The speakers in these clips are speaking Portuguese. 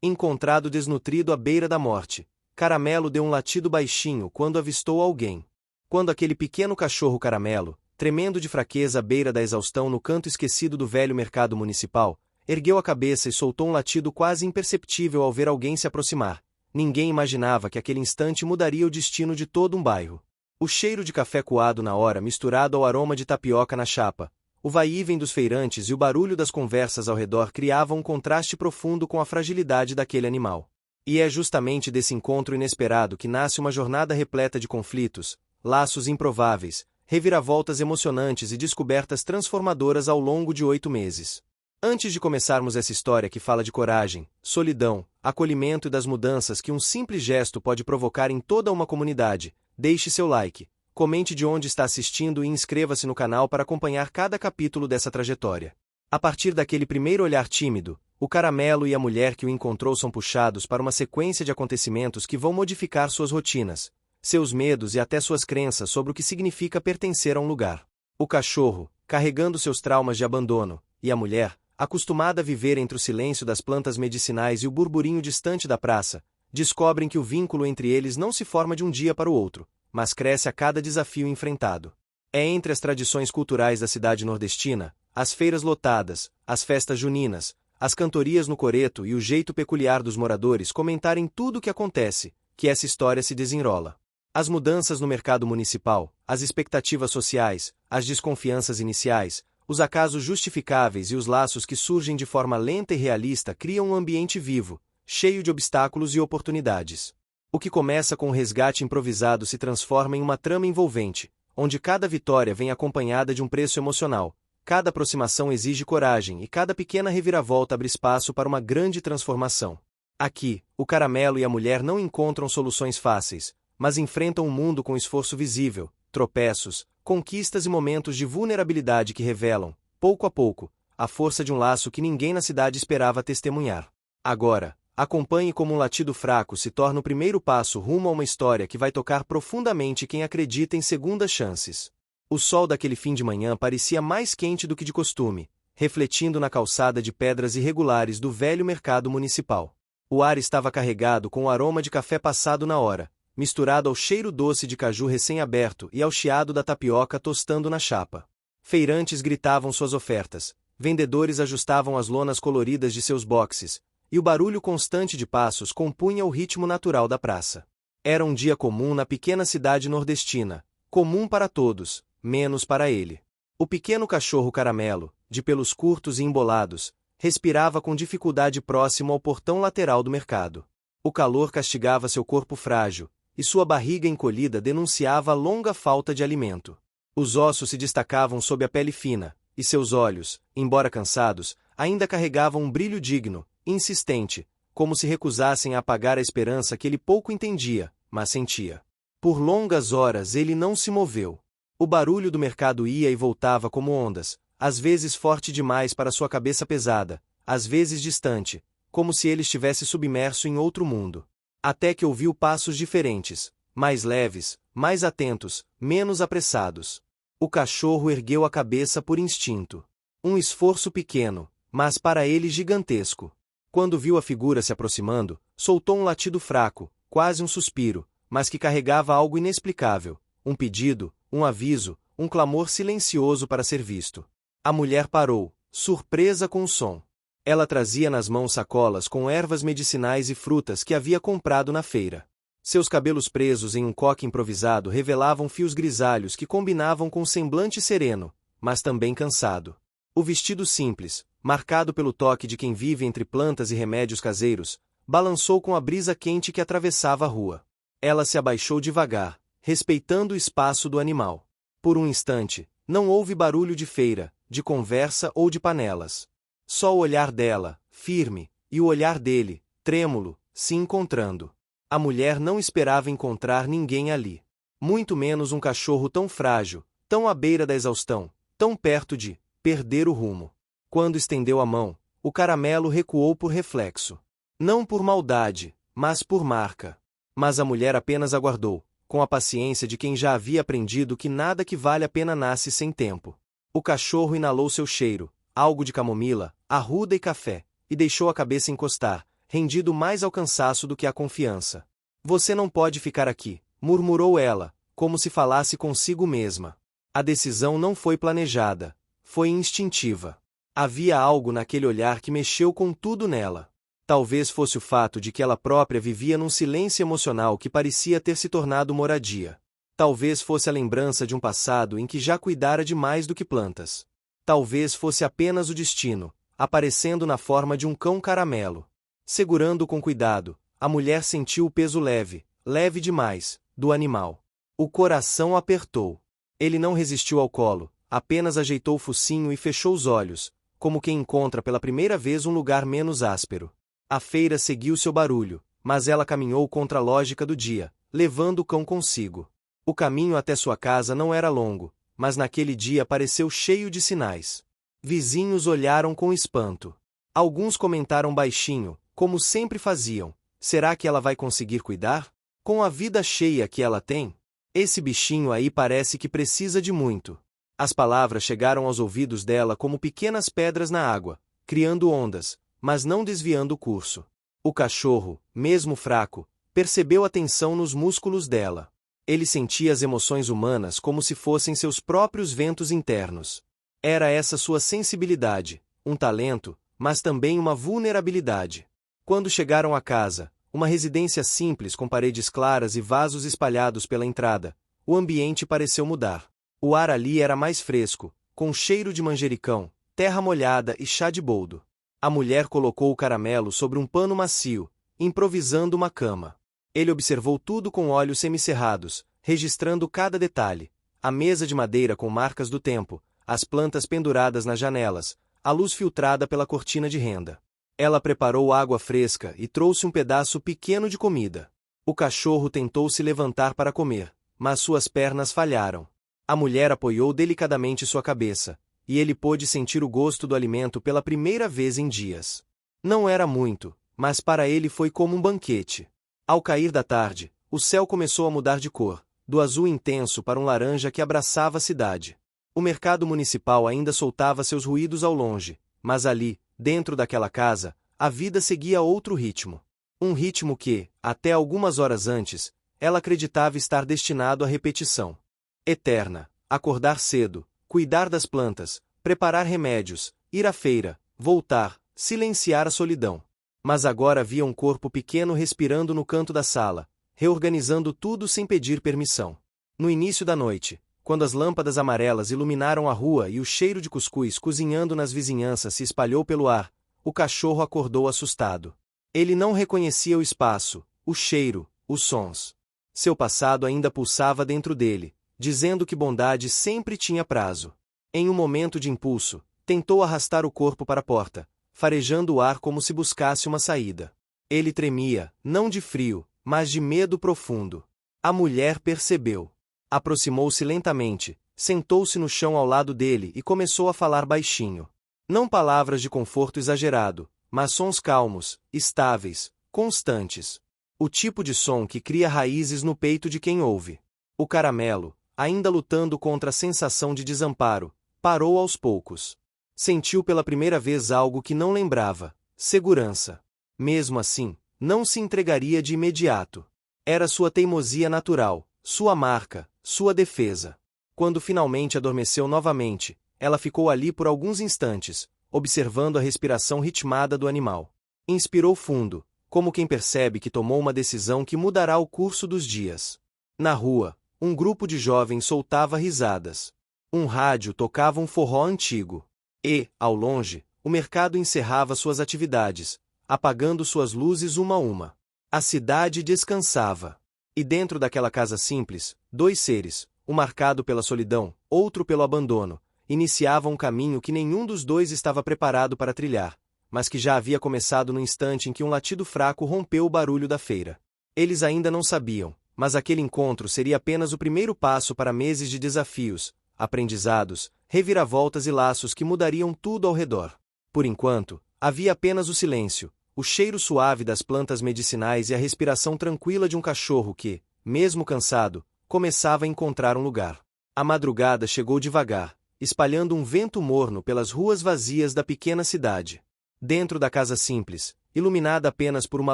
Encontrado desnutrido à beira da morte, Caramelo deu um latido baixinho quando avistou alguém. Quando aquele pequeno cachorro Caramelo, tremendo de fraqueza à beira da exaustão no canto esquecido do velho mercado municipal, ergueu a cabeça e soltou um latido quase imperceptível ao ver alguém se aproximar, ninguém imaginava que aquele instante mudaria o destino de todo um bairro. O cheiro de café coado na hora misturado ao aroma de tapioca na chapa, o vai-e-vem dos feirantes e o barulho das conversas ao redor criavam um contraste profundo com a fragilidade daquele animal. E é justamente desse encontro inesperado que nasce uma jornada repleta de conflitos, laços improváveis, reviravoltas emocionantes e descobertas transformadoras ao longo de 8 meses. Antes de começarmos essa história que fala de coragem, solidão, acolhimento e das mudanças que um simples gesto pode provocar em toda uma comunidade, deixe seu like, comente de onde está assistindo e inscreva-se no canal para acompanhar cada capítulo dessa trajetória. A partir daquele primeiro olhar tímido, o Caramelo e a mulher que o encontrou são puxados para uma sequência de acontecimentos que vão modificar suas rotinas, seus medos e até suas crenças sobre o que significa pertencer a um lugar. O cachorro, carregando seus traumas de abandono, e a mulher, acostumada a viver entre o silêncio das plantas medicinais e o burburinho distante da praça, descobrem que o vínculo entre eles não se forma de um dia para o outro, mas cresce a cada desafio enfrentado. É entre as tradições culturais da cidade nordestina, as feiras lotadas, as festas juninas, as cantorias no coreto e o jeito peculiar dos moradores comentarem tudo o que acontece, que essa história se desenrola. As mudanças no mercado municipal, as expectativas sociais, as desconfianças iniciais, os acasos justificáveis e os laços que surgem de forma lenta e realista criam um ambiente vivo, cheio de obstáculos e oportunidades. O que começa com um resgate improvisado se transforma em uma trama envolvente, onde cada vitória vem acompanhada de um preço emocional, cada aproximação exige coragem e cada pequena reviravolta abre espaço para uma grande transformação. Aqui, o Caramelo e a mulher não encontram soluções fáceis, mas enfrentam o mundo com esforço visível, tropeços, conquistas e momentos de vulnerabilidade que revelam, pouco a pouco, a força de um laço que ninguém na cidade esperava testemunhar. Agora, acompanhe como um latido fraco se torna o primeiro passo rumo a uma história que vai tocar profundamente quem acredita em segundas chances. O sol daquele fim de manhã parecia mais quente do que de costume, refletindo na calçada de pedras irregulares do velho mercado municipal. O ar estava carregado com o aroma de café passado na hora, misturado ao cheiro doce de caju recém-aberto e ao chiado da tapioca tostando na chapa. Feirantes gritavam suas ofertas, vendedores ajustavam as lonas coloridas de seus boxes, e o barulho constante de passos compunha o ritmo natural da praça. Era um dia comum na pequena cidade nordestina, comum para todos, menos para ele. O pequeno cachorro Caramelo, de pelos curtos e embolados, respirava com dificuldade próximo ao portão lateral do mercado. O calor castigava seu corpo frágil, e sua barriga encolhida denunciava a longa falta de alimento. Os ossos se destacavam sob a pele fina, e seus olhos, embora cansados, ainda carregavam um brilho digno, insistente, como se recusassem a apagar a esperança que ele pouco entendia, mas sentia. Por longas horas ele não se moveu. O barulho do mercado ia e voltava como ondas, às vezes forte demais para sua cabeça pesada, às vezes distante, como se ele estivesse submerso em outro mundo. Até que ouviu passos diferentes, mais leves, mais atentos, menos apressados. O cachorro ergueu a cabeça por instinto. Um esforço pequeno, mas para ele gigantesco. Quando viu a figura se aproximando, soltou um latido fraco, quase um suspiro, mas que carregava algo inexplicável, um pedido, um aviso, um clamor silencioso para ser visto. A mulher parou, surpresa com o som. Ela trazia nas mãos sacolas com ervas medicinais e frutas que havia comprado na feira. Seus cabelos presos em um coque improvisado revelavam fios grisalhos que combinavam com um semblante sereno, mas também cansado. O vestido simples, marcado pelo toque de quem vive entre plantas e remédios caseiros, balançou com a brisa quente que atravessava a rua. Ela se abaixou devagar, respeitando o espaço do animal. Por um instante, não houve barulho de feira, de conversa ou de panelas. Só o olhar dela, firme, e o olhar dele, trêmulo, se encontrando. A mulher não esperava encontrar ninguém ali. Muito menos um cachorro tão frágil, tão à beira da exaustão, tão perto de perder o rumo. Quando estendeu a mão, o Caramelo recuou por reflexo. Não por maldade, mas por marca. Mas a mulher apenas aguardou, com a paciência de quem já havia aprendido que nada que vale a pena nasce sem tempo. O cachorro inalou seu cheiro, algo de camomila, arruda e café, e deixou a cabeça encostar, rendido mais ao cansaço do que à confiança. Você não pode ficar aqui, murmurou ela, como se falasse consigo mesma. A decisão não foi planejada, foi instintiva. Havia algo naquele olhar que mexeu com tudo nela. Talvez fosse o fato de que ela própria vivia num silêncio emocional que parecia ter se tornado moradia. Talvez fosse a lembrança de um passado em que já cuidara de mais do que plantas. Talvez fosse apenas o destino, aparecendo na forma de um cão caramelo. Segurando-o com cuidado, a mulher sentiu o peso leve, leve demais, do animal. O coração apertou. Ele não resistiu ao colo, apenas ajeitou o focinho e fechou os olhos, como quem encontra pela primeira vez um lugar menos áspero. A feira seguiu seu barulho, mas ela caminhou contra a lógica do dia, levando o cão consigo. O caminho até sua casa não era longo, mas naquele dia pareceu cheio de sinais. Vizinhos olharam com espanto. Alguns comentaram baixinho, como sempre faziam: será que ela vai conseguir cuidar? Com a vida cheia que ela tem? Esse bichinho aí parece que precisa de muito. As palavras chegaram aos ouvidos dela como pequenas pedras na água, criando ondas, mas não desviando o curso. O cachorro, mesmo fraco, percebeu a tensão nos músculos dela. Ele sentia as emoções humanas como se fossem seus próprios ventos internos. Era essa sua sensibilidade, um talento, mas também uma vulnerabilidade. Quando chegaram à casa, uma residência simples com paredes claras e vasos espalhados pela entrada, o ambiente pareceu mudar. O ar ali era mais fresco, com cheiro de manjericão, terra molhada e chá de boldo. A mulher colocou o caramelo sobre um pano macio, improvisando uma cama. Ele observou tudo com olhos semicerrados, registrando cada detalhe: a mesa de madeira com marcas do tempo, as plantas penduradas nas janelas, a luz filtrada pela cortina de renda. Ela preparou água fresca e trouxe um pedaço pequeno de comida. O cachorro tentou se levantar para comer, mas suas pernas falharam. A mulher apoiou delicadamente sua cabeça, e ele pôde sentir o gosto do alimento pela primeira vez em dias. Não era muito, mas para ele foi como um banquete. Ao cair da tarde, o céu começou a mudar de cor, do azul intenso para um laranja que abraçava a cidade. O mercado municipal ainda soltava seus ruídos ao longe, mas ali, dentro daquela casa, a vida seguia outro ritmo. Um ritmo que, até algumas horas antes, ela acreditava estar destinado à repetição. Eterna: acordar cedo, cuidar das plantas, preparar remédios, ir à feira, voltar, silenciar a solidão. Mas agora havia um corpo pequeno respirando no canto da sala, reorganizando tudo sem pedir permissão. No início da noite, quando as lâmpadas amarelas iluminaram a rua e o cheiro de cuscuz cozinhando nas vizinhanças se espalhou pelo ar, o cachorro acordou assustado. Ele não reconhecia o espaço, o cheiro, os sons. Seu passado ainda pulsava dentro dele, dizendo que bondade sempre tinha prazo. Em um momento de impulso, tentou arrastar o corpo para a porta, farejando o ar como se buscasse uma saída. Ele tremia, não de frio, mas de medo profundo. A mulher percebeu. Aproximou-se lentamente, sentou-se no chão ao lado dele e começou a falar baixinho. Não palavras de conforto exagerado, mas sons calmos, estáveis, constantes. O tipo de som que cria raízes no peito de quem ouve. O caramelo, ainda lutando contra a sensação de desamparo, parou aos poucos. Sentiu pela primeira vez algo que não lembrava: segurança. Mesmo assim, não se entregaria de imediato. Era sua teimosia natural, sua marca, sua defesa. Quando finalmente adormeceu novamente, ela ficou ali por alguns instantes, observando a respiração ritmada do animal. Inspirou fundo, como quem percebe que tomou uma decisão que mudará o curso dos dias. Na rua, um grupo de jovens soltava risadas. Um rádio tocava um forró antigo. E, ao longe, o mercado encerrava suas atividades, apagando suas luzes uma a uma. A cidade descansava. E dentro daquela casa simples, dois seres, um marcado pela solidão, outro pelo abandono, iniciavam um caminho que nenhum dos dois estava preparado para trilhar, mas que já havia começado no instante em que um latido fraco rompeu o barulho da feira. Eles ainda não sabiam, mas aquele encontro seria apenas o primeiro passo para meses de desafios, aprendizados, reviravoltas e laços que mudariam tudo ao redor. Por enquanto, havia apenas o silêncio, o cheiro suave das plantas medicinais e a respiração tranquila de um cachorro que, mesmo cansado, começava a encontrar um lugar. A madrugada chegou devagar, espalhando um vento morno pelas ruas vazias da pequena cidade. Dentro da casa simples, iluminada apenas por uma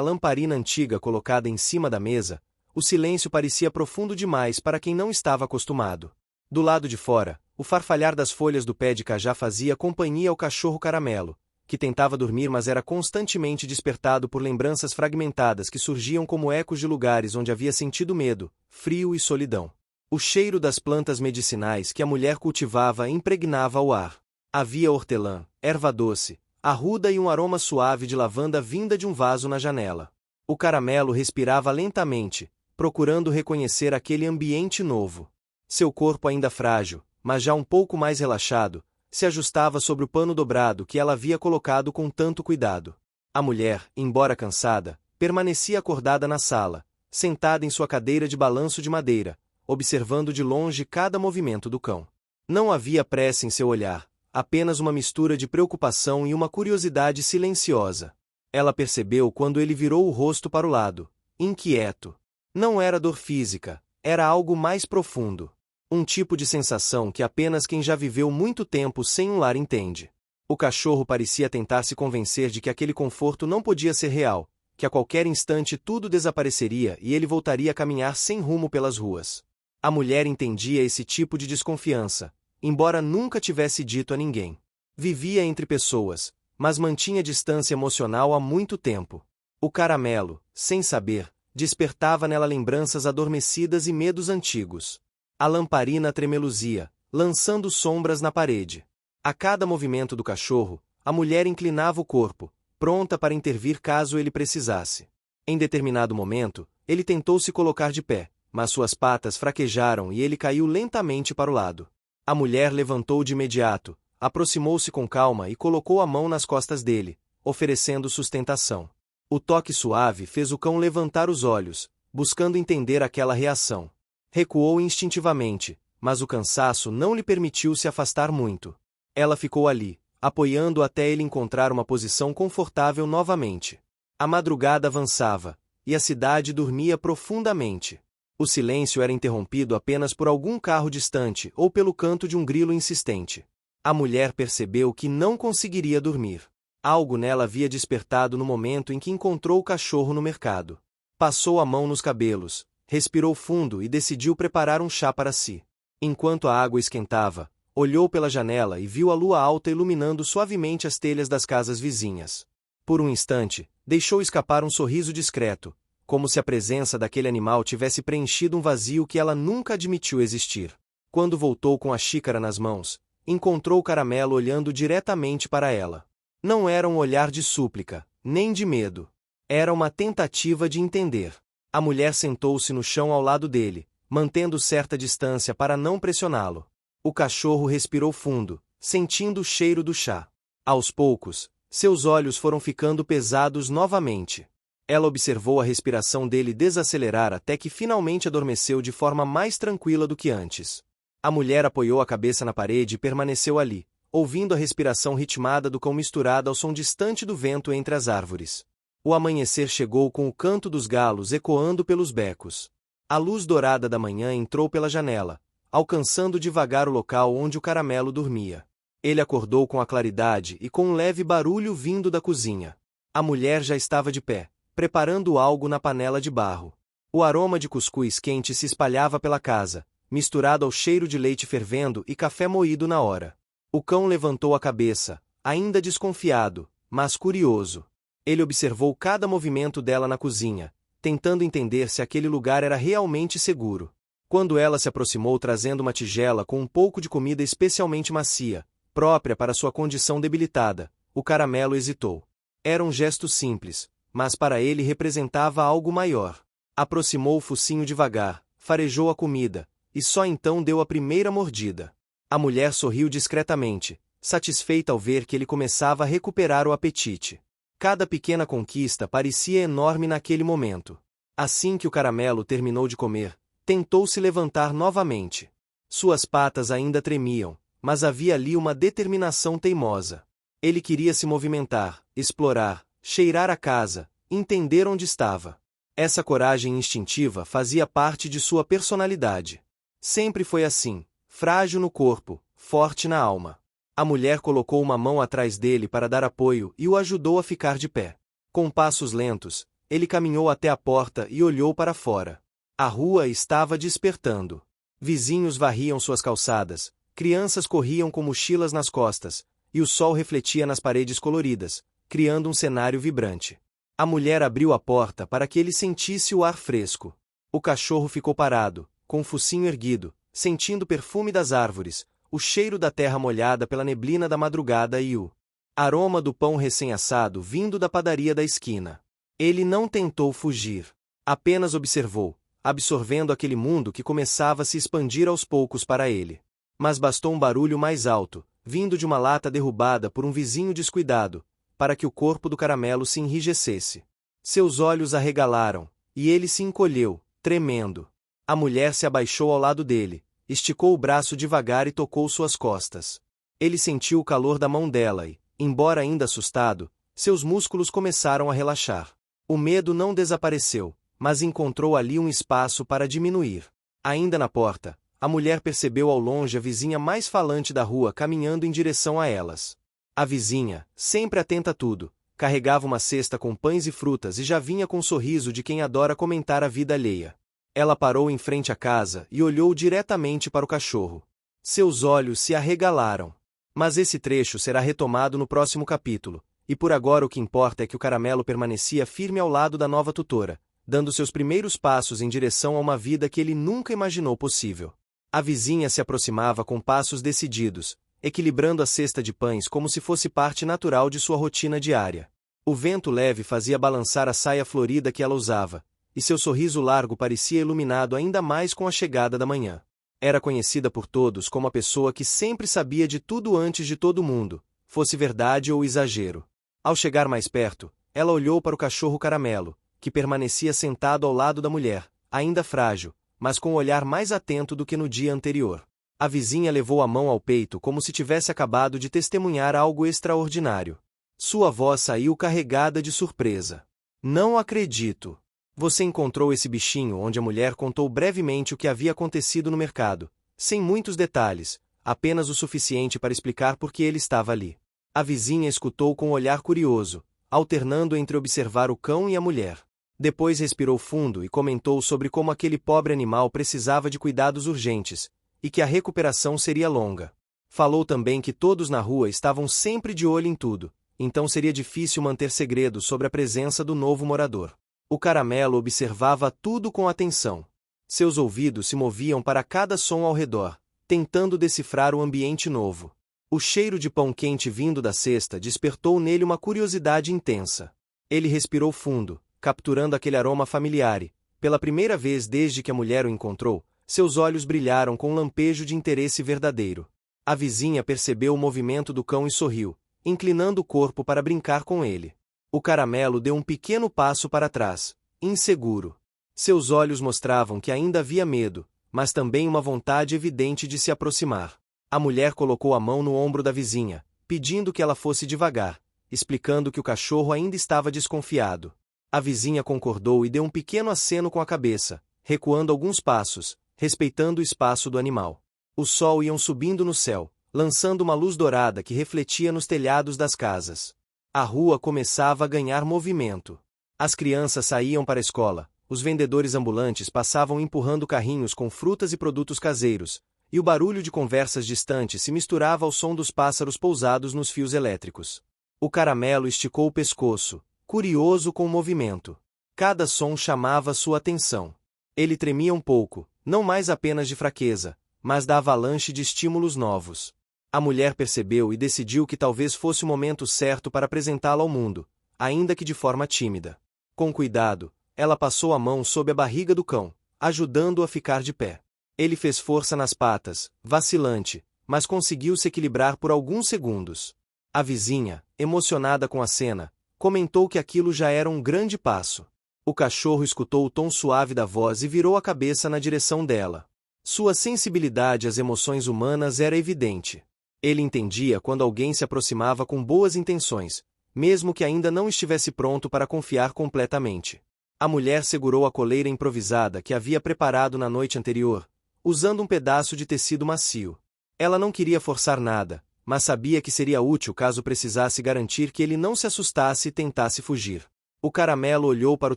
lamparina antiga colocada em cima da mesa, o silêncio parecia profundo demais para quem não estava acostumado. Do lado de fora, o farfalhar das folhas do pé de cajá fazia companhia ao cachorro Caramelo, que tentava dormir mas era constantemente despertado por lembranças fragmentadas que surgiam como ecos de lugares onde havia sentido medo, frio e solidão. O cheiro das plantas medicinais que a mulher cultivava impregnava o ar. Havia hortelã, erva doce, arruda e um aroma suave de lavanda vinda de um vaso na janela. O Caramelo respirava lentamente, procurando reconhecer aquele ambiente novo. Seu corpo ainda frágil, mas já um pouco mais relaxado, se ajustava sobre o pano dobrado que ela havia colocado com tanto cuidado. A mulher, embora cansada, permanecia acordada na sala, sentada em sua cadeira de balanço de madeira, observando de longe cada movimento do cão. Não havia pressa em seu olhar, apenas uma mistura de preocupação e uma curiosidade silenciosa. Ela percebeu quando ele virou o rosto para o lado, inquieto. Não era dor física, era algo mais profundo. Um tipo de sensação que apenas quem já viveu muito tempo sem um lar entende. O cachorro parecia tentar se convencer de que aquele conforto não podia ser real, que a qualquer instante tudo desapareceria e ele voltaria a caminhar sem rumo pelas ruas. A mulher entendia esse tipo de desconfiança, embora nunca tivesse dito a ninguém. Vivia entre pessoas, mas mantinha distância emocional há muito tempo. O Caramelo, sem saber, despertava nela lembranças adormecidas e medos antigos. A lamparina tremeluzia, lançando sombras na parede. A cada movimento do cachorro, a mulher inclinava o corpo, pronta para intervir caso ele precisasse. Em determinado momento, ele tentou se colocar de pé, mas suas patas fraquejaram e ele caiu lentamente para o lado. A mulher levantou de imediato, aproximou-se com calma e colocou a mão nas costas dele, oferecendo sustentação. O toque suave fez o cão levantar os olhos, buscando entender aquela reação. Recuou instintivamente, mas o cansaço não lhe permitiu se afastar muito. Ela ficou ali, apoiando-o até ele encontrar uma posição confortável novamente. A madrugada avançava, e a cidade dormia profundamente. O silêncio era interrompido apenas por algum carro distante ou pelo canto de um grilo insistente. A mulher percebeu que não conseguiria dormir. Algo nela havia despertado no momento em que encontrou o cachorro no mercado. Passou a mão nos cabelos, respirou fundo e decidiu preparar um chá para si. Enquanto a água esquentava, olhou pela janela e viu a lua alta iluminando suavemente as telhas das casas vizinhas. Por um instante, deixou escapar um sorriso discreto, como se a presença daquele animal tivesse preenchido um vazio que ela nunca admitiu existir. Quando voltou com a xícara nas mãos, encontrou o Caramelo olhando diretamente para ela. Não era um olhar de súplica, nem de medo. Era uma tentativa de entender. A mulher sentou-se no chão ao lado dele, mantendo certa distância para não pressioná-lo. O cachorro respirou fundo, sentindo o cheiro do chá. Aos poucos, seus olhos foram ficando pesados novamente. Ela observou a respiração dele desacelerar até que finalmente adormeceu de forma mais tranquila do que antes. A mulher apoiou a cabeça na parede e permaneceu ali, ouvindo a respiração ritmada do cão misturada ao som distante do vento entre as árvores. O amanhecer chegou com o canto dos galos ecoando pelos becos. A luz dourada da manhã entrou pela janela, alcançando devagar o local onde o Caramelo dormia. Ele acordou com a claridade e com um leve barulho vindo da cozinha. A mulher já estava de pé, preparando algo na panela de barro. O aroma de cuscuz quente se espalhava pela casa, misturado ao cheiro de leite fervendo e café moído na hora. O cão levantou a cabeça, ainda desconfiado, mas curioso. Ele observou cada movimento dela na cozinha, tentando entender se aquele lugar era realmente seguro. Quando ela se aproximou trazendo uma tigela com um pouco de comida especialmente macia, própria para sua condição debilitada, o Caramelo hesitou. Era um gesto simples, mas para ele representava algo maior. Aproximou o focinho devagar, farejou a comida, e só então deu a primeira mordida. A mulher sorriu discretamente, satisfeita ao ver que ele começava a recuperar o apetite. Cada pequena conquista parecia enorme naquele momento. Assim que o Caramelo terminou de comer, tentou se levantar novamente. Suas patas ainda tremiam, mas havia ali uma determinação teimosa. Ele queria se movimentar, explorar, cheirar a casa, entender onde estava. Essa coragem instintiva fazia parte de sua personalidade. Sempre foi assim, frágil no corpo, forte na alma. A mulher colocou uma mão atrás dele para dar apoio e o ajudou a ficar de pé. Com passos lentos, ele caminhou até a porta e olhou para fora. A rua estava despertando. Vizinhos varriam suas calçadas, crianças corriam com mochilas nas costas, e o sol refletia nas paredes coloridas, criando um cenário vibrante. A mulher abriu a porta para que ele sentisse o ar fresco. O cachorro ficou parado, com o focinho erguido, sentindo o perfume das árvores, o cheiro da terra molhada pela neblina da madrugada e o aroma do pão recém-assado vindo da padaria da esquina. Ele não tentou fugir. Apenas observou, absorvendo aquele mundo que começava a se expandir aos poucos para ele. Mas bastou um barulho mais alto, vindo de uma lata derrubada por um vizinho descuidado, para que o corpo do caramelo se enrijecesse. Seus olhos arregalaram, e ele se encolheu, tremendo. A mulher se abaixou ao lado dele, esticou o braço devagar e tocou suas costas. Ele sentiu o calor da mão dela e, embora ainda assustado, seus músculos começaram a relaxar. O medo não desapareceu, mas encontrou ali um espaço para diminuir. Ainda na porta, a mulher percebeu ao longe a vizinha mais falante da rua caminhando em direção a elas. A vizinha, sempre atenta a tudo, carregava uma cesta com pães e frutas e já vinha com um sorriso de quem adora comentar a vida alheia. Ela parou em frente à casa e olhou diretamente para o cachorro. Seus olhos se arregalaram. Mas esse trecho será retomado no próximo capítulo, e por agora o que importa é que o caramelo permanecia firme ao lado da nova tutora, dando seus primeiros passos em direção a uma vida que ele nunca imaginou possível. A vizinha se aproximava com passos decididos, equilibrando a cesta de pães como se fosse parte natural de sua rotina diária. O vento leve fazia balançar a saia florida que ela usava, e seu sorriso largo parecia iluminado ainda mais com a chegada da manhã. Era conhecida por todos como a pessoa que sempre sabia de tudo antes de todo mundo, fosse verdade ou exagero. Ao chegar mais perto, ela olhou para o cachorro caramelo, que permanecia sentado ao lado da mulher, ainda frágil, mas com o olhar mais atento do que no dia anterior. A vizinha levou a mão ao peito como se tivesse acabado de testemunhar algo extraordinário. Sua voz saiu carregada de surpresa. Não acredito. Você encontrou esse bichinho? Onde a mulher contou brevemente o que havia acontecido no mercado, sem muitos detalhes, apenas o suficiente para explicar por que ele estava ali. A vizinha escutou com um olhar curioso, alternando entre observar o cão e a mulher. Depois respirou fundo e comentou sobre como aquele pobre animal precisava de cuidados urgentes, e que a recuperação seria longa. Falou também que todos na rua estavam sempre de olho em tudo, então seria difícil manter segredo sobre a presença do novo morador. O caramelo observava tudo com atenção. Seus ouvidos se moviam para cada som ao redor, tentando decifrar o ambiente novo. O cheiro de pão quente vindo da cesta despertou nele uma curiosidade intensa. Ele respirou fundo, capturando aquele aroma familiar e, pela primeira vez desde que a mulher o encontrou, seus olhos brilharam com um lampejo de interesse verdadeiro. A vizinha percebeu o movimento do cão e sorriu, inclinando o corpo para brincar com ele. O caramelo deu um pequeno passo para trás, inseguro. Seus olhos mostravam que ainda havia medo, mas também uma vontade evidente de se aproximar. A mulher colocou a mão no ombro da vizinha, pedindo que ela fosse devagar, explicando que o cachorro ainda estava desconfiado. A vizinha concordou e deu um pequeno aceno com a cabeça, recuando alguns passos, respeitando o espaço do animal. O sol ia subindo no céu, lançando uma luz dourada que refletia nos telhados das casas. A rua começava a ganhar movimento. As crianças saíam para a escola, os vendedores ambulantes passavam empurrando carrinhos com frutas e produtos caseiros, e o barulho de conversas distantes se misturava ao som dos pássaros pousados nos fios elétricos. O caramelo esticou o pescoço, curioso com o movimento. Cada som chamava sua atenção. Ele tremia um pouco, não mais apenas de fraqueza, mas da avalanche de estímulos novos. A mulher percebeu e decidiu que talvez fosse o momento certo para apresentá-lo ao mundo, ainda que de forma tímida. Com cuidado, ela passou a mão sob a barriga do cão, ajudando-o a ficar de pé. Ele fez força nas patas, vacilante, mas conseguiu se equilibrar por alguns segundos. A vizinha, emocionada com a cena, comentou que aquilo já era um grande passo. O cachorro escutou o tom suave da voz e virou a cabeça na direção dela. Sua sensibilidade às emoções humanas era evidente. Ele entendia quando alguém se aproximava com boas intenções, mesmo que ainda não estivesse pronto para confiar completamente. A mulher segurou a coleira improvisada que havia preparado na noite anterior, usando um pedaço de tecido macio. Ela não queria forçar nada, mas sabia que seria útil caso precisasse garantir que ele não se assustasse e tentasse fugir. O caramelo olhou para o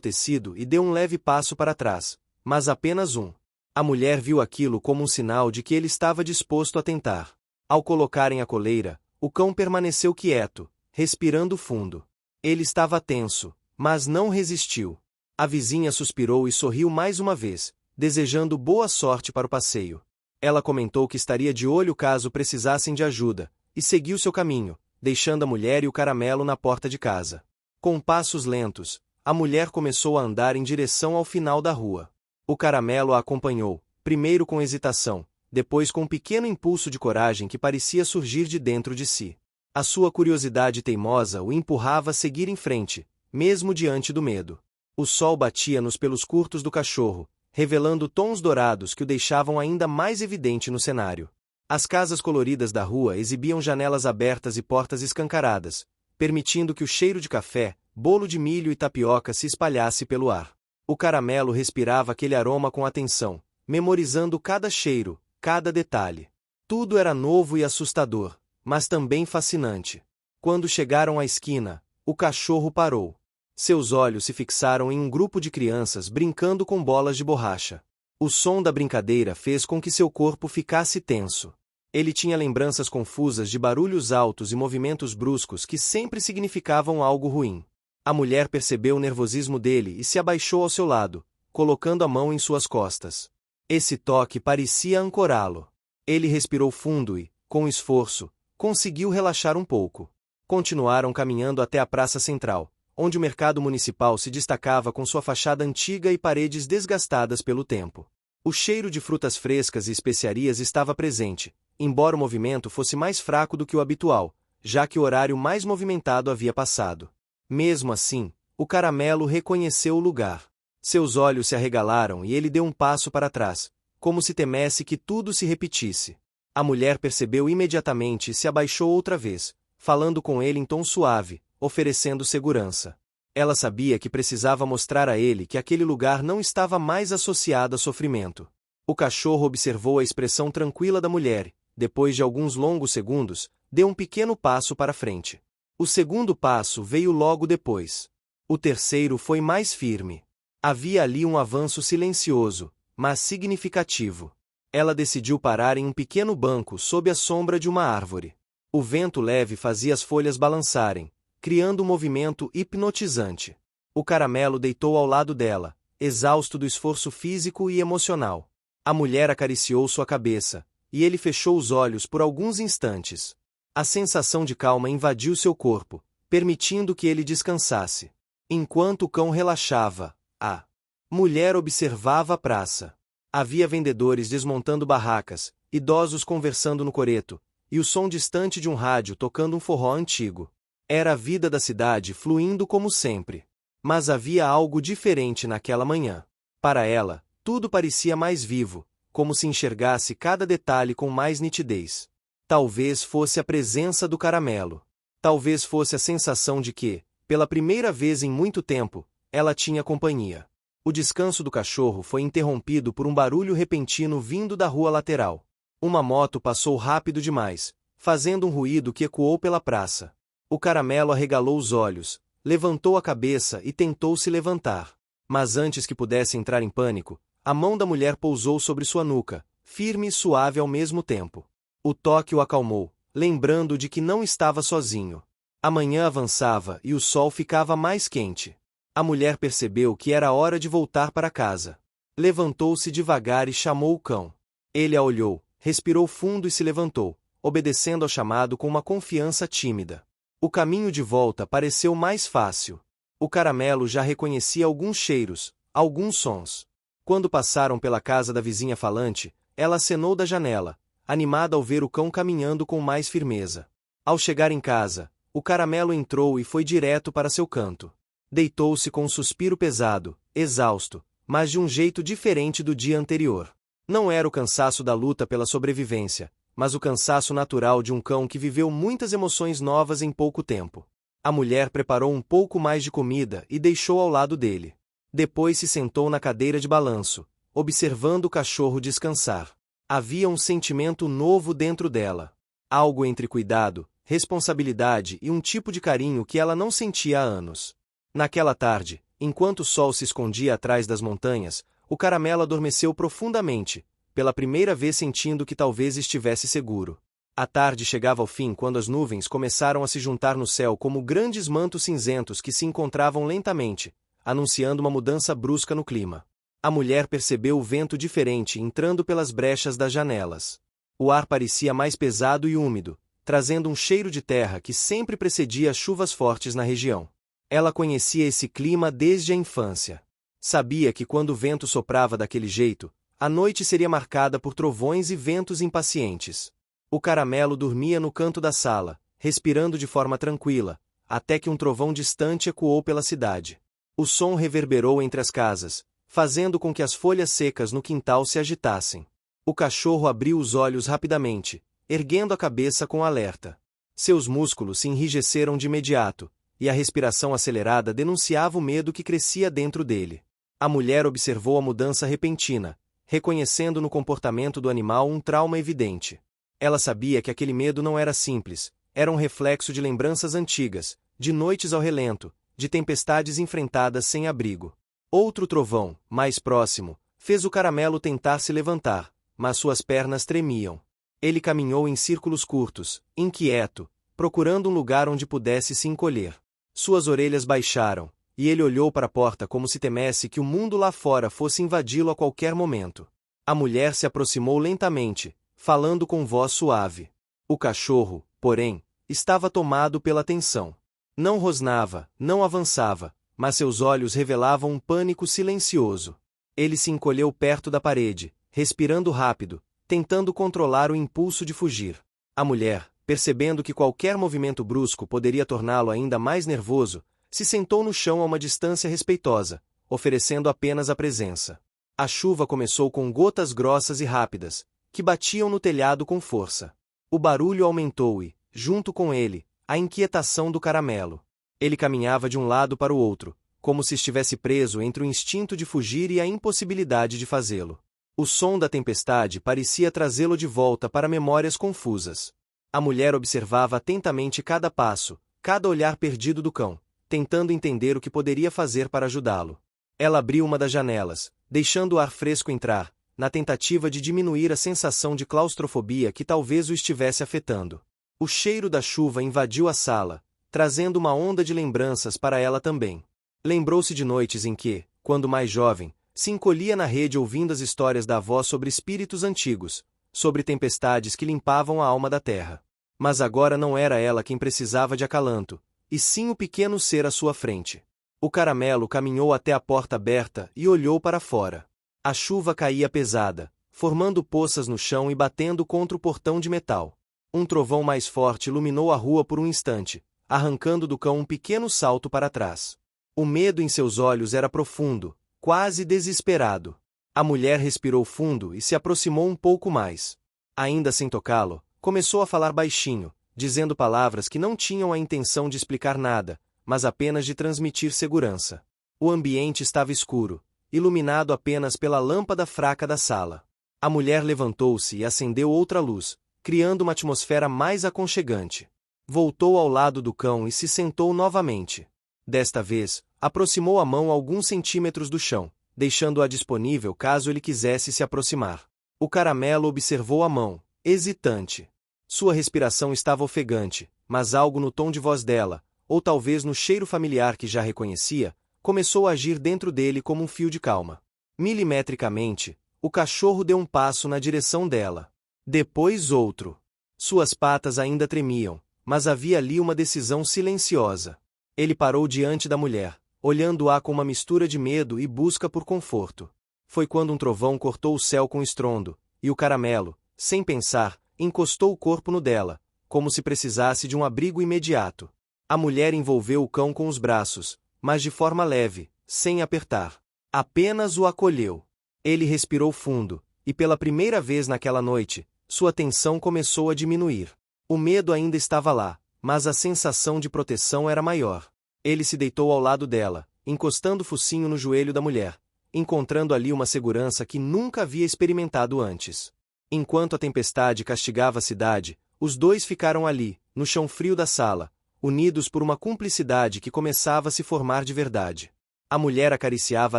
tecido e deu um leve passo para trás, mas apenas um. A mulher viu aquilo como um sinal de que ele estava disposto a tentar. Ao colocarem a coleira, o cão permaneceu quieto, respirando fundo. Ele estava tenso, mas não resistiu. A vizinha suspirou e sorriu mais uma vez, desejando boa sorte para o passeio. Ela comentou que estaria de olho caso precisassem de ajuda, e seguiu seu caminho, deixando a mulher e o caramelo na porta de casa. Com passos lentos, a mulher começou a andar em direção ao final da rua. O caramelo a acompanhou, primeiro com hesitação, depois com um pequeno impulso de coragem que parecia surgir de dentro de si. A sua curiosidade teimosa o empurrava a seguir em frente, mesmo diante do medo. O sol batia nos pelos curtos do cachorro, revelando tons dourados que o deixavam ainda mais evidente no cenário. As casas coloridas da rua exibiam janelas abertas e portas escancaradas, permitindo que o cheiro de café, bolo de milho e tapioca se espalhasse pelo ar. O caramelo respirava aquele aroma com atenção, memorizando cada cheiro, cada detalhe. Tudo era novo e assustador, mas também fascinante. Quando chegaram à esquina, o cachorro parou. Seus olhos se fixaram em um grupo de crianças brincando com bolas de borracha. O som da brincadeira fez com que seu corpo ficasse tenso. Ele tinha lembranças confusas de barulhos altos e movimentos bruscos que sempre significavam algo ruim. A mulher percebeu o nervosismo dele e se abaixou ao seu lado, colocando a mão em suas costas. Esse toque parecia ancorá-lo. Ele respirou fundo e, com esforço, conseguiu relaxar um pouco. Continuaram caminhando até a praça central, onde o mercado municipal se destacava com sua fachada antiga e paredes desgastadas pelo tempo. O cheiro de frutas frescas e especiarias estava presente, embora o movimento fosse mais fraco do que o habitual, já que o horário mais movimentado havia passado. Mesmo assim, o caramelo reconheceu o lugar. Seus olhos se arregalaram e ele deu um passo para trás, como se temesse que tudo se repetisse. A mulher percebeu imediatamente e se abaixou outra vez, falando com ele em tom suave, oferecendo segurança. Ela sabia que precisava mostrar a ele que aquele lugar não estava mais associado a sofrimento. O cachorro observou a expressão tranquila da mulher, depois de alguns longos segundos, deu um pequeno passo para frente. O segundo passo veio logo depois. O terceiro foi mais firme. Havia ali um avanço silencioso, mas significativo. Ela decidiu parar em um pequeno banco sob a sombra de uma árvore. O vento leve fazia as folhas balançarem, criando um movimento hipnotizante. O caramelo deitou ao lado dela, exausto do esforço físico e emocional. A mulher acariciou sua cabeça, e ele fechou os olhos por alguns instantes. A sensação de calma invadiu seu corpo, permitindo que ele descansasse. Enquanto o cão relaxava, a mulher observava a praça. Havia vendedores desmontando barracas, idosos conversando no coreto, e o som distante de um rádio tocando um forró antigo. Era a vida da cidade fluindo como sempre. Mas havia algo diferente naquela manhã. Para ela, tudo parecia mais vivo, como se enxergasse cada detalhe com mais nitidez. Talvez fosse a presença do caramelo. Talvez fosse a sensação de que, pela primeira vez em muito tempo, ela tinha companhia. O descanso do cachorro foi interrompido por um barulho repentino vindo da rua lateral. Uma moto passou rápido demais, fazendo um ruído que ecoou pela praça. O caramelo arregalou os olhos, levantou a cabeça e tentou se levantar. Mas antes que pudesse entrar em pânico, a mão da mulher pousou sobre sua nuca, firme e suave ao mesmo tempo. O toque o acalmou, lembrando de que não estava sozinho. A manhã avançava e o sol ficava mais quente. A mulher percebeu que era hora de voltar para casa. Levantou-se devagar e chamou o cão. Ele a olhou, respirou fundo e se levantou, obedecendo ao chamado com uma confiança tímida. O caminho de volta pareceu mais fácil. O caramelo já reconhecia alguns cheiros, alguns sons. Quando passaram pela casa da vizinha falante, ela acenou da janela, animada ao ver o cão caminhando com mais firmeza. Ao chegar em casa, o caramelo entrou e foi direto para seu canto. Deitou-se com um suspiro pesado, exausto, mas de um jeito diferente do dia anterior. Não era o cansaço da luta pela sobrevivência, mas o cansaço natural de um cão que viveu muitas emoções novas em pouco tempo. A mulher preparou um pouco mais de comida e deixou ao lado dele. Depois se sentou na cadeira de balanço, observando o cachorro descansar. Havia um sentimento novo dentro dela. Algo entre cuidado, responsabilidade e um tipo de carinho que ela não sentia há anos. Naquela tarde, enquanto o sol se escondia atrás das montanhas, o Caramelo adormeceu profundamente, pela primeira vez sentindo que talvez estivesse seguro. A tarde chegava ao fim quando as nuvens começaram a se juntar no céu como grandes mantos cinzentos que se encontravam lentamente, anunciando uma mudança brusca no clima. A mulher percebeu o vento diferente entrando pelas brechas das janelas. O ar parecia mais pesado e úmido, trazendo um cheiro de terra que sempre precedia as chuvas fortes na região. Ela conhecia esse clima desde a infância. Sabia que quando o vento soprava daquele jeito, a noite seria marcada por trovões e ventos impacientes. O Caramelo dormia no canto da sala, respirando de forma tranquila, até que um trovão distante ecoou pela cidade. O som reverberou entre as casas, fazendo com que as folhas secas no quintal se agitassem. O cachorro abriu os olhos rapidamente, erguendo a cabeça com alerta. Seus músculos se enrijeceram de imediato, e a respiração acelerada denunciava o medo que crescia dentro dele. A mulher observou a mudança repentina, reconhecendo no comportamento do animal um trauma evidente. Ela sabia que aquele medo não era simples, era um reflexo de lembranças antigas, de noites ao relento, de tempestades enfrentadas sem abrigo. Outro trovão, mais próximo, fez o Caramelo tentar se levantar, mas suas pernas tremiam. Ele caminhou em círculos curtos, inquieto, procurando um lugar onde pudesse se encolher. Suas orelhas baixaram, e ele olhou para a porta como se temesse que o mundo lá fora fosse invadi-lo a qualquer momento. A mulher se aproximou lentamente, falando com voz suave. O cachorro, porém, estava tomado pela tensão. Não rosnava, não avançava, mas seus olhos revelavam um pânico silencioso. Ele se encolheu perto da parede, respirando rápido, tentando controlar o impulso de fugir. A mulher, percebendo que qualquer movimento brusco poderia torná-lo ainda mais nervoso, se sentou no chão a uma distância respeitosa, oferecendo apenas a presença. A chuva começou com gotas grossas e rápidas, que batiam no telhado com força. O barulho aumentou e, junto com ele, a inquietação do Caramelo. Ele caminhava de um lado para o outro, como se estivesse preso entre o instinto de fugir e a impossibilidade de fazê-lo. O som da tempestade parecia trazê-lo de volta para memórias confusas. A mulher observava atentamente cada passo, cada olhar perdido do cão, tentando entender o que poderia fazer para ajudá-lo. Ela abriu uma das janelas, deixando o ar fresco entrar, na tentativa de diminuir a sensação de claustrofobia que talvez o estivesse afetando. O cheiro da chuva invadiu a sala, trazendo uma onda de lembranças para ela também. Lembrou-se de noites em que, quando mais jovem, se encolhia na rede ouvindo as histórias da avó sobre espíritos antigos, sobre tempestades que limpavam a alma da terra. Mas agora não era ela quem precisava de acalanto, e sim o pequeno ser à sua frente. O Caramelo caminhou até a porta aberta e olhou para fora. A chuva caía pesada, formando poças no chão e batendo contra o portão de metal. Um trovão mais forte iluminou a rua por um instante, arrancando do cão um pequeno salto para trás. O medo em seus olhos era profundo, quase desesperado. A mulher respirou fundo e se aproximou um pouco mais. Ainda sem tocá-lo, começou a falar baixinho, dizendo palavras que não tinham a intenção de explicar nada, mas apenas de transmitir segurança. O ambiente estava escuro, iluminado apenas pela lâmpada fraca da sala. A mulher levantou-se e acendeu outra luz, criando uma atmosfera mais aconchegante. Voltou ao lado do cão e se sentou novamente. Desta vez, aproximou a mão alguns centímetros do chão, deixando-a disponível caso ele quisesse se aproximar. O Caramelo observou a mão, hesitante. Sua respiração estava ofegante, mas algo no tom de voz dela, ou talvez no cheiro familiar que já reconhecia, começou a agir dentro dele como um fio de calma. Milimetricamente, o cachorro deu um passo na direção dela. Depois outro. Suas patas ainda tremiam, mas havia ali uma decisão silenciosa. Ele parou diante da mulher, olhando-a com uma mistura de medo e busca por conforto. Foi quando um trovão cortou o céu com estrondo, e o Caramelo, sem pensar, encostou o corpo no dela, como se precisasse de um abrigo imediato. A mulher envolveu o cão com os braços, mas de forma leve, sem apertar. Apenas o acolheu. Ele respirou fundo, e pela primeira vez naquela noite, sua tensão começou a diminuir. O medo ainda estava lá, mas a sensação de proteção era maior. Ele se deitou ao lado dela, encostando o focinho no joelho da mulher, encontrando ali uma segurança que nunca havia experimentado antes. Enquanto a tempestade castigava a cidade, os dois ficaram ali, no chão frio da sala, unidos por uma cumplicidade que começava a se formar de verdade. A mulher acariciava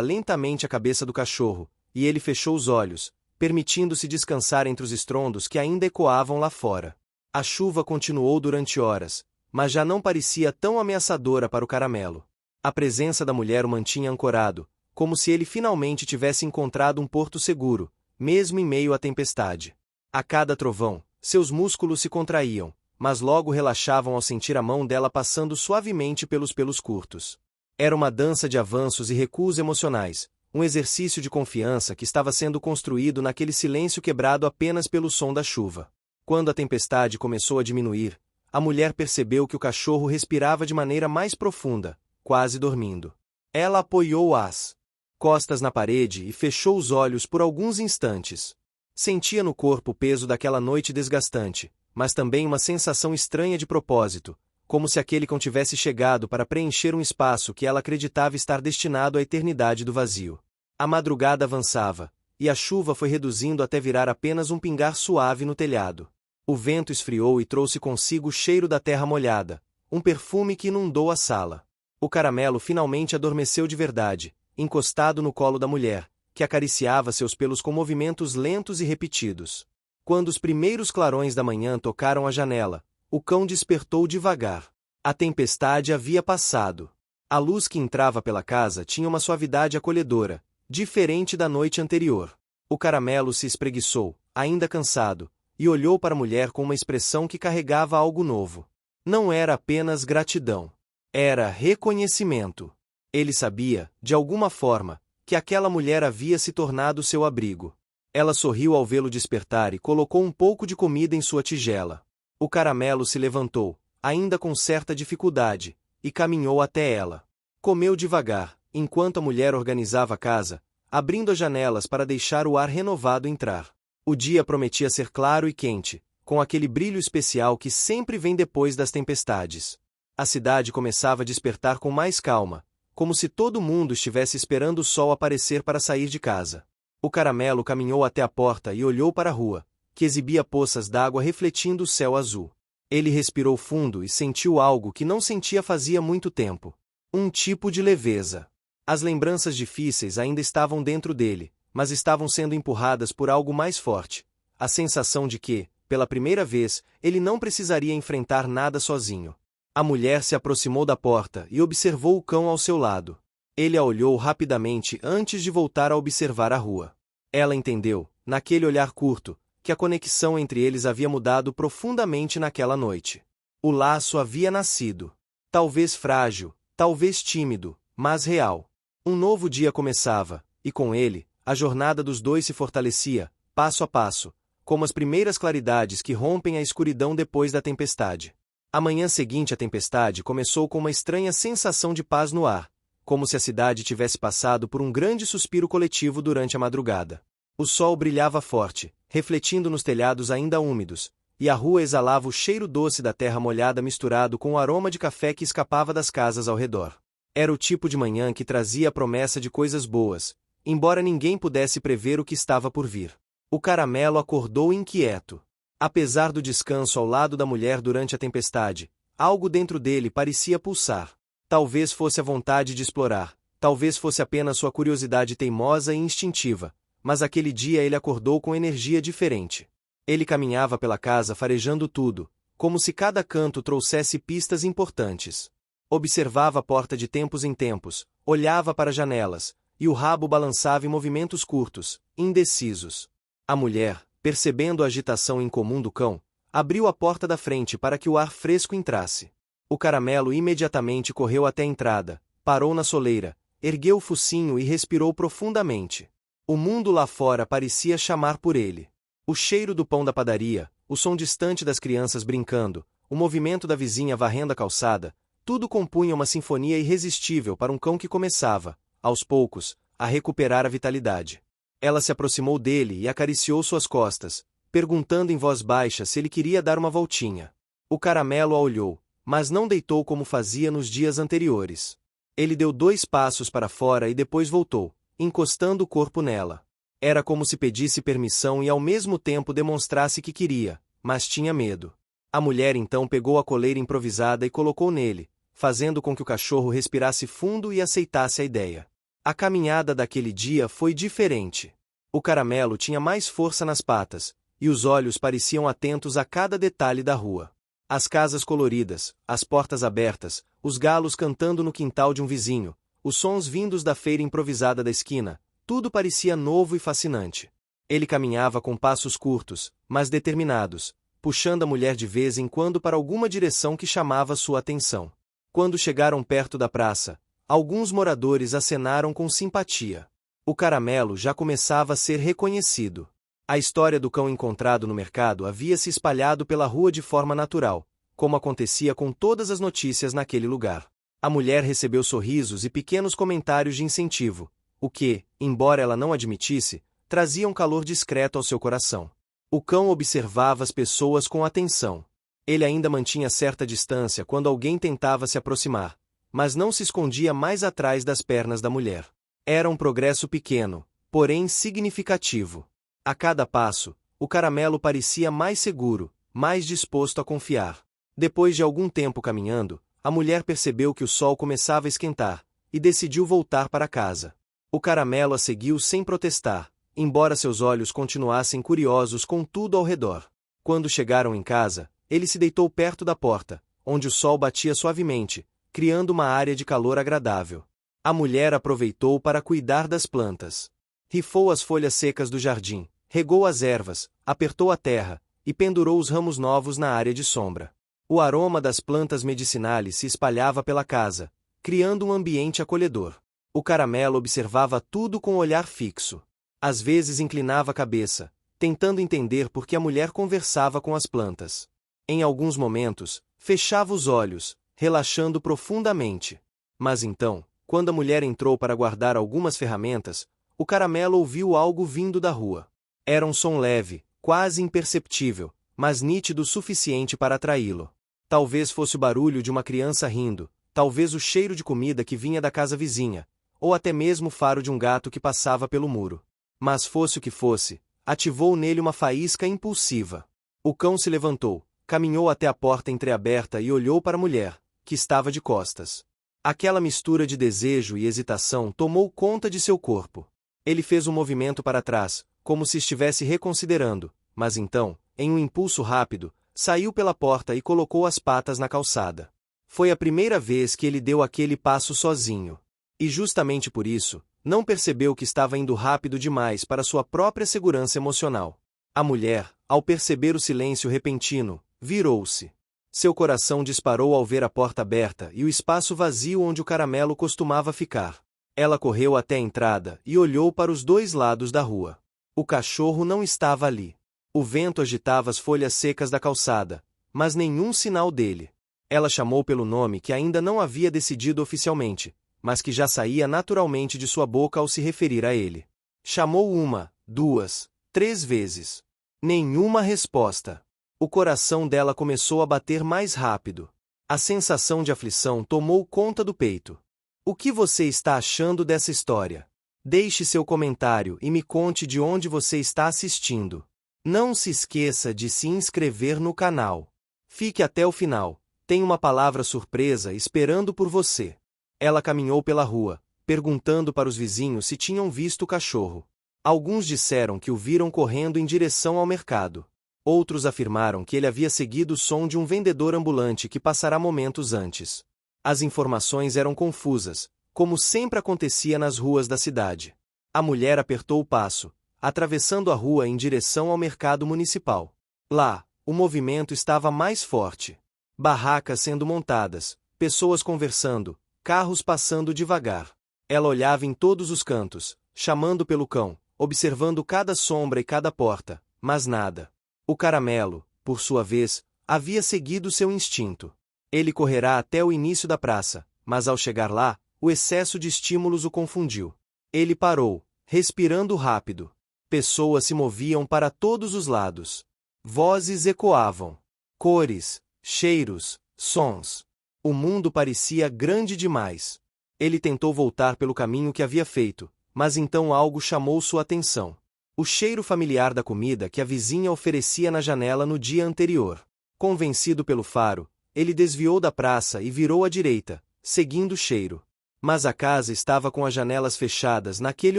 lentamente a cabeça do cachorro, e ele fechou os olhos, permitindo-se descansar entre os estrondos que ainda ecoavam lá fora. A chuva continuou durante horas, mas já não parecia tão ameaçadora para o caramelo. A presença da mulher o mantinha ancorado, como se ele finalmente tivesse encontrado um porto seguro, mesmo em meio à tempestade. A cada trovão, seus músculos se contraíam, mas logo relaxavam ao sentir a mão dela passando suavemente pelos pelos curtos. Era uma dança de avanços e recuos emocionais, um exercício de confiança que estava sendo construído naquele silêncio quebrado apenas pelo som da chuva. Quando a tempestade começou a diminuir, a mulher percebeu que o cachorro respirava de maneira mais profunda, quase dormindo. Ela apoiou as costas na parede e fechou os olhos por alguns instantes. Sentia no corpo o peso daquela noite desgastante, mas também uma sensação estranha de propósito, como se aquele cão tivesse chegado para preencher um espaço que ela acreditava estar destinado à eternidade do vazio. A madrugada avançava, e a chuva foi reduzindo até virar apenas um pingar suave no telhado. O vento esfriou e trouxe consigo o cheiro da terra molhada, um perfume que inundou a sala. O caramelo finalmente adormeceu de verdade, encostado no colo da mulher, que acariciava seus pelos com movimentos lentos e repetidos. Quando os primeiros clarões da manhã tocaram a janela, o cão despertou devagar. A tempestade havia passado. A luz que entrava pela casa tinha uma suavidade acolhedora, diferente da noite anterior. O caramelo se espreguiçou, ainda cansado, e olhou para a mulher com uma expressão que carregava algo novo. Não era apenas gratidão. Era reconhecimento. Ele sabia, de alguma forma, que aquela mulher havia se tornado seu abrigo. Ela sorriu ao vê-lo despertar e colocou um pouco de comida em sua tigela. O caramelo se levantou, ainda com certa dificuldade, e caminhou até ela. Comeu devagar, enquanto a mulher organizava a casa, abrindo as janelas para deixar o ar renovado entrar. O dia prometia ser claro e quente, com aquele brilho especial que sempre vem depois das tempestades. A cidade começava a despertar com mais calma, como se todo mundo estivesse esperando o sol aparecer para sair de casa. O caramelo caminhou até a porta e olhou para a rua, que exibia poças d'água refletindo o céu azul. Ele respirou fundo e sentiu algo que não sentia fazia muito tempo. Um tipo de leveza. As lembranças difíceis ainda estavam dentro dele, mas estavam sendo empurradas por algo mais forte. A sensação de que, pela primeira vez, ele não precisaria enfrentar nada sozinho. A mulher se aproximou da porta e observou o cão ao seu lado. Ele a olhou rapidamente antes de voltar a observar a rua. Ela entendeu, naquele olhar curto, que a conexão entre eles havia mudado profundamente naquela noite. O laço havia nascido. Talvez frágil, talvez tímido, mas real. Um novo dia começava, e com ele, a jornada dos dois se fortalecia, passo a passo, como as primeiras claridades que rompem a escuridão depois da tempestade. A manhã seguinte à tempestade começou com uma estranha sensação de paz no ar, como se a cidade tivesse passado por um grande suspiro coletivo durante a madrugada. O sol brilhava forte, refletindo nos telhados ainda úmidos, e a rua exalava o cheiro doce da terra molhada misturado com o aroma de café que escapava das casas ao redor. Era o tipo de manhã que trazia a promessa de coisas boas, embora ninguém pudesse prever o que estava por vir. O caramelo acordou inquieto. Apesar do descanso ao lado da mulher durante a tempestade, algo dentro dele parecia pulsar. Talvez fosse a vontade de explorar, talvez fosse apenas sua curiosidade teimosa e instintiva, mas aquele dia ele acordou com energia diferente. Ele caminhava pela casa farejando tudo, como se cada canto trouxesse pistas importantes. Observava a porta de tempos em tempos, olhava para janelas, e o rabo balançava em movimentos curtos, indecisos. A mulher, percebendo a agitação incomum do cão, abriu a porta da frente para que o ar fresco entrasse. O caramelo imediatamente correu até a entrada, parou na soleira, ergueu o focinho e respirou profundamente. O mundo lá fora parecia chamar por ele. O cheiro do pão da padaria, o som distante das crianças brincando, o movimento da vizinha varrendo a calçada, tudo compunha uma sinfonia irresistível para um cão que começava, aos poucos, a recuperar a vitalidade. Ela se aproximou dele e acariciou suas costas, perguntando em voz baixa se ele queria dar uma voltinha. O caramelo a olhou, mas não deitou como fazia nos dias anteriores. Ele deu 2 passos para fora e depois voltou, encostando o corpo nela. Era como se pedisse permissão e ao mesmo tempo demonstrasse que queria, mas tinha medo. A mulher então pegou a coleira improvisada e colocou nele, fazendo com que o cachorro respirasse fundo e aceitasse a ideia. A caminhada daquele dia foi diferente. O caramelo tinha mais força nas patas, e os olhos pareciam atentos a cada detalhe da rua. As casas coloridas, as portas abertas, os galos cantando no quintal de um vizinho, os sons vindos da feira improvisada da esquina, tudo parecia novo e fascinante. Ele caminhava com passos curtos, mas determinados, puxando a mulher de vez em quando para alguma direção que chamava sua atenção. Quando chegaram perto da praça, alguns moradores acenaram com simpatia. O caramelo já começava a ser reconhecido. A história do cão encontrado no mercado havia se espalhado pela rua de forma natural, como acontecia com todas as notícias naquele lugar. A mulher recebeu sorrisos e pequenos comentários de incentivo, o que, embora ela não admitisse, trazia um calor discreto ao seu coração. O cão observava as pessoas com atenção. Ele ainda mantinha certa distância quando alguém tentava se aproximar, mas não se escondia mais atrás das pernas da mulher. Era um progresso pequeno, porém significativo. A cada passo, o caramelo parecia mais seguro, mais disposto a confiar. Depois de algum tempo caminhando, a mulher percebeu que o sol começava a esquentar, e decidiu voltar para casa. O caramelo a seguiu sem protestar, embora seus olhos continuassem curiosos com tudo ao redor. Quando chegaram em casa, ele se deitou perto da porta, onde o sol batia suavemente, criando uma área de calor agradável. A mulher aproveitou para cuidar das plantas. Rifou as folhas secas do jardim, regou as ervas, apertou a terra, e pendurou os ramos novos na área de sombra. O aroma das plantas medicinais se espalhava pela casa, criando um ambiente acolhedor. O caramelo observava tudo com um olhar fixo. Às vezes inclinava a cabeça, tentando entender por que a mulher conversava com as plantas. Em alguns momentos, fechava os olhos, relaxando profundamente. Mas então, quando a mulher entrou para guardar algumas ferramentas, o caramelo ouviu algo vindo da rua. Era um som leve, quase imperceptível, mas nítido o suficiente para atraí-lo. Talvez fosse o barulho de uma criança rindo, talvez o cheiro de comida que vinha da casa vizinha, ou até mesmo o faro de um gato que passava pelo muro. Mas fosse o que fosse, ativou nele uma faísca impulsiva. O cão se levantou, caminhou até a porta entreaberta e olhou para a mulher, que estava de costas. Aquela mistura de desejo e hesitação tomou conta de seu corpo. Ele fez um movimento para trás, como se estivesse reconsiderando, mas então, em um impulso rápido, saiu pela porta e colocou as patas na calçada. Foi a primeira vez que ele deu aquele passo sozinho. E justamente por isso, não percebeu que estava indo rápido demais para sua própria segurança emocional. A mulher, ao perceber o silêncio repentino, virou-se. Seu coração disparou ao ver a porta aberta e o espaço vazio onde o caramelo costumava ficar. Ela correu até a entrada e olhou para os dois lados da rua. O cachorro não estava ali. O vento agitava as folhas secas da calçada, mas nenhum sinal dele. Ela chamou pelo nome que ainda não havia decidido oficialmente, mas que já saía naturalmente de sua boca ao se referir a ele. Chamou 1, 2, 3 vezes. Nenhuma resposta. O coração dela começou a bater mais rápido. A sensação de aflição tomou conta do peito. O que você está achando dessa história? Deixe seu comentário e me conte de onde você está assistindo. Não se esqueça de se inscrever no canal. Fique até o final, tem uma palavra surpresa esperando por você. Ela caminhou pela rua, perguntando para os vizinhos se tinham visto o cachorro. Alguns disseram que o viram correndo em direção ao mercado. Outros afirmaram que ele havia seguido o som de um vendedor ambulante que passará momentos antes. As informações eram confusas, como sempre acontecia nas ruas da cidade. A mulher apertou o passo, atravessando a rua em direção ao mercado municipal. Lá, o movimento estava mais forte. Barracas sendo montadas, pessoas conversando, carros passando devagar. Ela olhava em todos os cantos, chamando pelo cão, observando cada sombra e cada porta, mas nada. O caramelo, por sua vez, havia seguido seu instinto. Ele correrá até o início da praça, mas ao chegar lá, o excesso de estímulos o confundiu. Ele parou, respirando rápido. Pessoas se moviam para todos os lados. Vozes ecoavam. Cores, cheiros, sons. O mundo parecia grande demais. Ele tentou voltar pelo caminho que havia feito, mas então algo chamou sua atenção. O cheiro familiar da comida que a vizinha oferecia na janela no dia anterior. Convencido pelo faro, ele desviou da praça e virou à direita, seguindo o cheiro. Mas a casa estava com as janelas fechadas naquele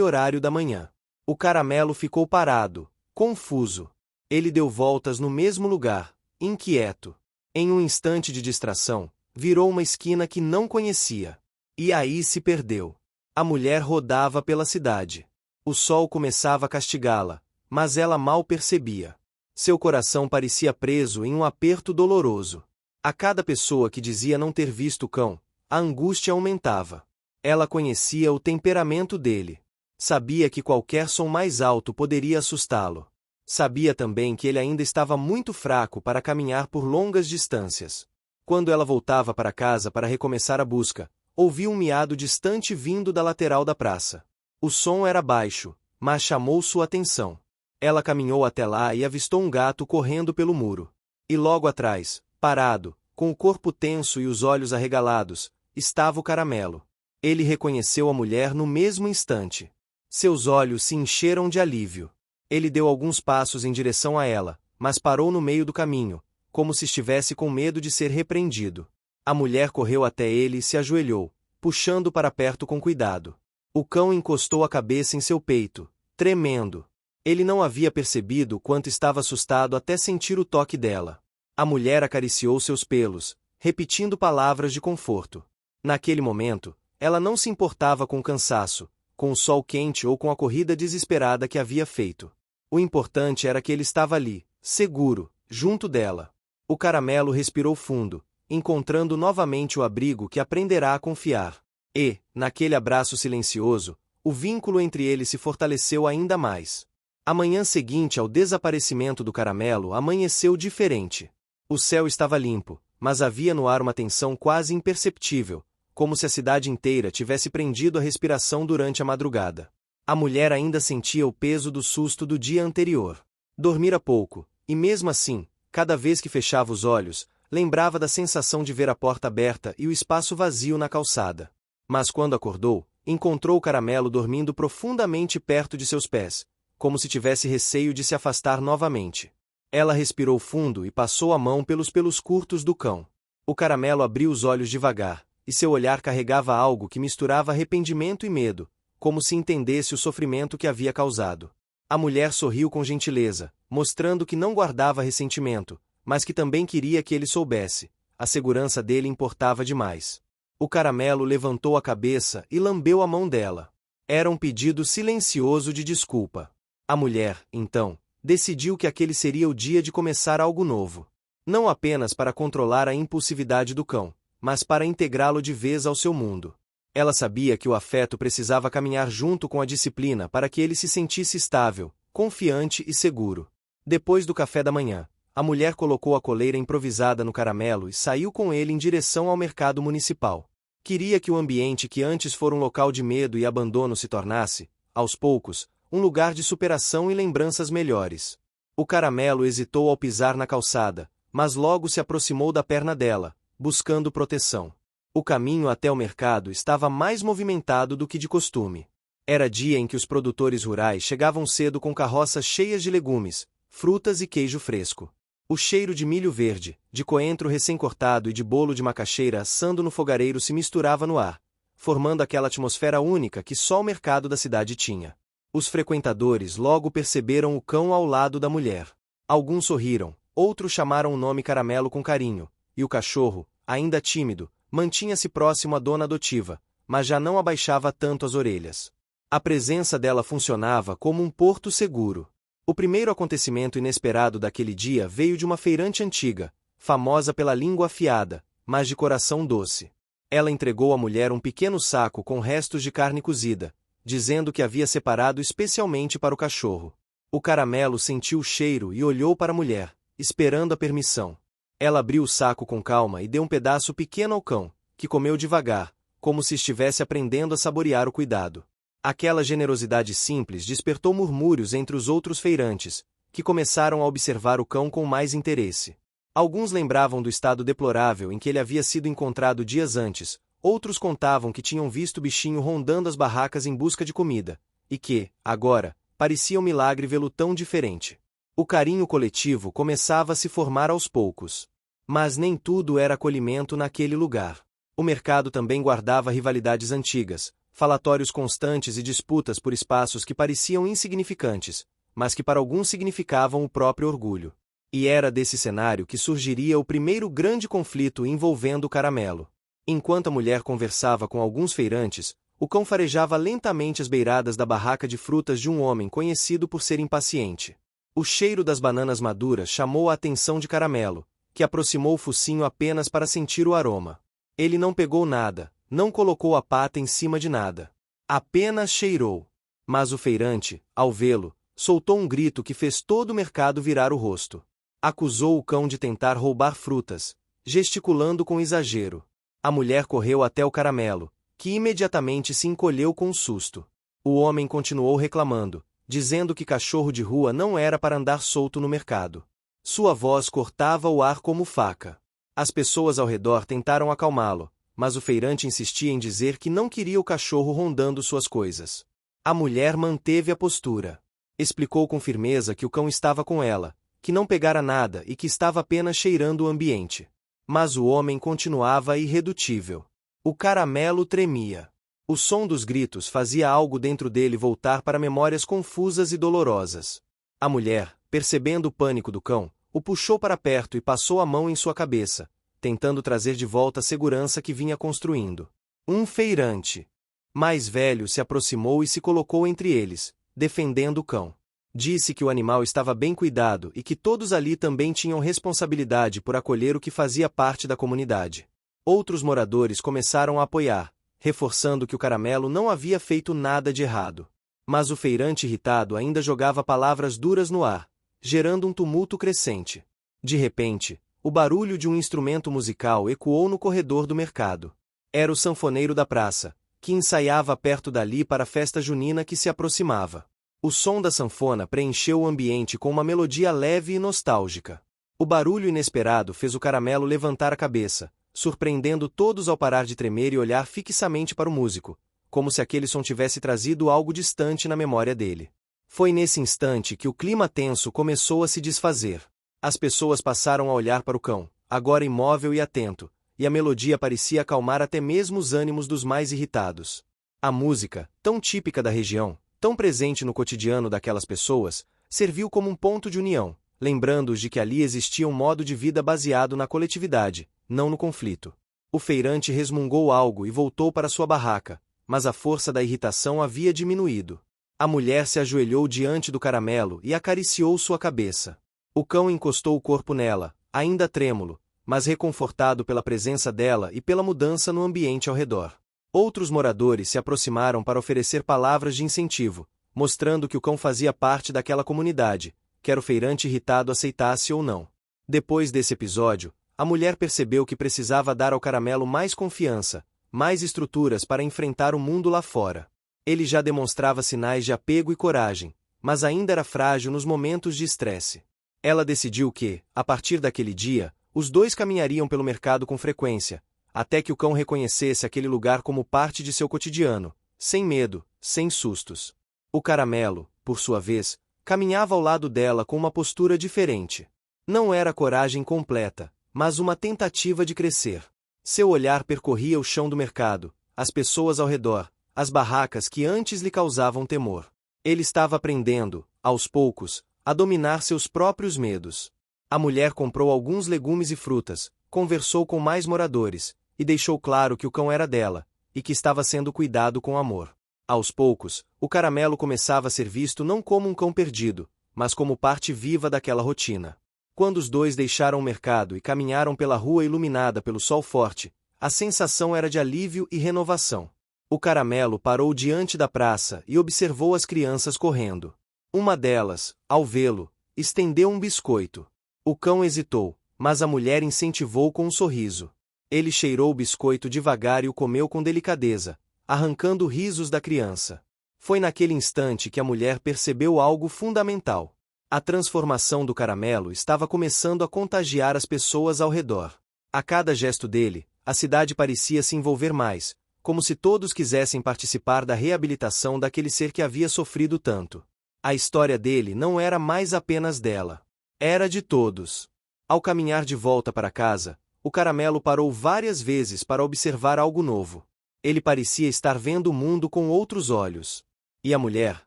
horário da manhã. O caramelo ficou parado, confuso. Ele deu voltas no mesmo lugar, inquieto. Em um instante de distração, virou uma esquina que não conhecia. E aí se perdeu. A mulher rodava pela cidade. O sol começava a castigá-la, mas ela mal percebia. Seu coração parecia preso em um aperto doloroso. A cada pessoa que dizia não ter visto o cão, a angústia aumentava. Ela conhecia o temperamento dele. Sabia que qualquer som mais alto poderia assustá-lo. Sabia também que ele ainda estava muito fraco para caminhar por longas distâncias. Quando ela voltava para casa para recomeçar a busca, ouviu um miado distante vindo da lateral da praça. O som era baixo, mas chamou sua atenção. Ela caminhou até lá e avistou um gato correndo pelo muro. E logo atrás, parado, com o corpo tenso e os olhos arregalados, estava o caramelo. Ele reconheceu a mulher no mesmo instante. Seus olhos se encheram de alívio. Ele deu alguns passos em direção a ela, mas parou no meio do caminho, como se estivesse com medo de ser repreendido. A mulher correu até ele e se ajoelhou, puxando para perto com cuidado. O cão encostou a cabeça em seu peito, tremendo. Ele não havia percebido o quanto estava assustado até sentir o toque dela. A mulher acariciou seus pelos, repetindo palavras de conforto. Naquele momento, ela não se importava com o cansaço, com o sol quente ou com a corrida desesperada que havia feito. O importante era que ele estava ali, seguro, junto dela. O caramelo respirou fundo, encontrando novamente o abrigo que aprenderá a confiar. E, naquele abraço silencioso, o vínculo entre eles se fortaleceu ainda mais. A manhã seguinte ao desaparecimento do caramelo amanheceu diferente. O céu estava limpo, mas havia no ar uma tensão quase imperceptível, como se a cidade inteira tivesse prendido a respiração durante a madrugada. A mulher ainda sentia o peso do susto do dia anterior. Dormira pouco, e mesmo assim, cada vez que fechava os olhos, lembrava da sensação de ver a porta aberta e o espaço vazio na calçada. Mas quando acordou, encontrou o caramelo dormindo profundamente perto de seus pés, como se tivesse receio de se afastar novamente. Ela respirou fundo e passou a mão pelos pelos curtos do cão. O caramelo abriu os olhos devagar, e seu olhar carregava algo que misturava arrependimento e medo, como se entendesse o sofrimento que havia causado. A mulher sorriu com gentileza, mostrando que não guardava ressentimento, mas que também queria que ele soubesse. A segurança dele importava demais. O caramelo levantou a cabeça e lambeu a mão dela. Era um pedido silencioso de desculpa. A mulher, então, decidiu que aquele seria o dia de começar algo novo. Não apenas para controlar a impulsividade do cão, mas para integrá-lo de vez ao seu mundo. Ela sabia que o afeto precisava caminhar junto com a disciplina para que ele se sentisse estável, confiante e seguro. Depois do café da manhã, a mulher colocou a coleira improvisada no caramelo e saiu com ele em direção ao mercado municipal. Queria que o ambiente que antes fora um local de medo e abandono se tornasse, aos poucos, um lugar de superação e lembranças melhores. O caramelo hesitou ao pisar na calçada, mas logo se aproximou da perna dela, buscando proteção. O caminho até o mercado estava mais movimentado do que de costume. Era dia em que os produtores rurais chegavam cedo com carroças cheias de legumes, frutas e queijo fresco. O cheiro de milho verde, de coentro recém-cortado e de bolo de macaxeira assando no fogareiro se misturava no ar, formando aquela atmosfera única que só o mercado da cidade tinha. Os frequentadores logo perceberam o cão ao lado da mulher. Alguns sorriram, outros chamaram o nome Caramelo com carinho, e o cachorro, ainda tímido, mantinha-se próximo à dona adotiva, mas já não abaixava tanto as orelhas. A presença dela funcionava como um porto seguro. O primeiro acontecimento inesperado daquele dia veio de uma feirante antiga, famosa pela língua afiada, mas de coração doce. Ela entregou à mulher um pequeno saco com restos de carne cozida, dizendo que havia separado especialmente para o cachorro. O caramelo sentiu o cheiro e olhou para a mulher, esperando a permissão. Ela abriu o saco com calma e deu um pedaço pequeno ao cão, que comeu devagar, como se estivesse aprendendo a saborear o cuidado. Aquela generosidade simples despertou murmúrios entre os outros feirantes, que começaram a observar o cão com mais interesse. Alguns lembravam do estado deplorável em que ele havia sido encontrado dias antes, outros contavam que tinham visto o bichinho rondando as barracas em busca de comida, e que, agora, parecia um milagre vê-lo tão diferente. O carinho coletivo começava a se formar aos poucos. Mas nem tudo era acolhimento naquele lugar. O mercado também guardava rivalidades antigas, falatórios constantes e disputas por espaços que pareciam insignificantes, mas que para alguns significavam o próprio orgulho. E era desse cenário que surgiria o primeiro grande conflito envolvendo o Caramelo. Enquanto a mulher conversava com alguns feirantes, o cão farejava lentamente as beiradas da barraca de frutas de um homem conhecido por ser impaciente. O cheiro das bananas maduras chamou a atenção de Caramelo, que aproximou o focinho apenas para sentir o aroma. Ele não pegou nada, não colocou a pata em cima de nada. Apenas cheirou. Mas o feirante, ao vê-lo, soltou um grito que fez todo o mercado virar o rosto. Acusou o cão de tentar roubar frutas, gesticulando com exagero. A mulher correu até o Caramelo, que imediatamente se encolheu com um susto. O homem continuou reclamando, dizendo que cachorro de rua não era para andar solto no mercado. Sua voz cortava o ar como faca. As pessoas ao redor tentaram acalmá-lo, mas o feirante insistia em dizer que não queria o cachorro rondando suas coisas. A mulher manteve a postura. Explicou com firmeza que o cão estava com ela, que não pegara nada e que estava apenas cheirando o ambiente. Mas o homem continuava irredutível. O Caramelo tremia. O som dos gritos fazia algo dentro dele voltar para memórias confusas e dolorosas. A mulher, percebendo o pânico do cão, o puxou para perto e passou a mão em sua cabeça, tentando trazer de volta a segurança que vinha construindo. Um feirante mais velho se aproximou e se colocou entre eles, defendendo o cão. Disse que o animal estava bem cuidado e que todos ali também tinham responsabilidade por acolher o que fazia parte da comunidade. Outros moradores começaram a apoiar, reforçando que o Caramelo não havia feito nada de errado. Mas o feirante irritado ainda jogava palavras duras no ar, gerando um tumulto crescente. De repente, o barulho de um instrumento musical ecoou no corredor do mercado. Era o sanfoneiro da praça, que ensaiava perto dali para a festa junina que se aproximava. O som da sanfona preencheu o ambiente com uma melodia leve e nostálgica. O barulho inesperado fez o Caramelo levantar a cabeça, surpreendendo todos ao parar de tremer e olhar fixamente para o músico, como se aquele som tivesse trazido algo distante na memória dele. Foi nesse instante que o clima tenso começou a se desfazer. As pessoas passaram a olhar para o cão, agora imóvel e atento, e a melodia parecia acalmar até mesmo os ânimos dos mais irritados. A música, tão típica da região, tão presente no cotidiano daquelas pessoas, serviu como um ponto de união, lembrando-os de que ali existia um modo de vida baseado na coletividade, não no conflito. O feirante resmungou algo e voltou para sua barraca, mas a força da irritação havia diminuído. A mulher se ajoelhou diante do Caramelo e acariciou sua cabeça. O cão encostou o corpo nela, ainda trêmulo, mas reconfortado pela presença dela e pela mudança no ambiente ao redor. Outros moradores se aproximaram para oferecer palavras de incentivo, mostrando que o cão fazia parte daquela comunidade, quer o feirante irritado aceitasse ou não. Depois desse episódio, a mulher percebeu que precisava dar ao Caramelo mais confiança, mais estruturas para enfrentar o mundo lá fora. Ele já demonstrava sinais de apego e coragem, mas ainda era frágil nos momentos de estresse. Ela decidiu que, a partir daquele dia, os dois caminhariam pelo mercado com frequência, até que o cão reconhecesse aquele lugar como parte de seu cotidiano, sem medo, sem sustos. O Caramelo, por sua vez, caminhava ao lado dela com uma postura diferente. Não era coragem completa, mas uma tentativa de crescer. Seu olhar percorria o chão do mercado, as pessoas ao redor, as barracas que antes lhe causavam temor. Ele estava aprendendo, aos poucos, a dominar seus próprios medos. A mulher comprou alguns legumes e frutas, conversou com mais moradores, e deixou claro que o cão era dela, e que estava sendo cuidado com amor. Aos poucos, o Caramelo começava a ser visto não como um cão perdido, mas como parte viva daquela rotina. Quando os dois deixaram o mercado e caminharam pela rua iluminada pelo sol forte, a sensação era de alívio e renovação. O Caramelo parou diante da praça e observou as crianças correndo. Uma delas, ao vê-lo, estendeu um biscoito. O cão hesitou, mas a mulher incentivou com um sorriso. Ele cheirou o biscoito devagar e o comeu com delicadeza, arrancando risos da criança. Foi naquele instante que a mulher percebeu algo fundamental. A transformação do Caramelo estava começando a contagiar as pessoas ao redor. A cada gesto dele, a cidade parecia se envolver mais, como se todos quisessem participar da reabilitação daquele ser que havia sofrido tanto. A história dele não era mais apenas dela. Era de todos. Ao caminhar de volta para casa, o caramelo parou várias vezes para observar algo novo. Ele parecia estar vendo o mundo com outros olhos. E a mulher,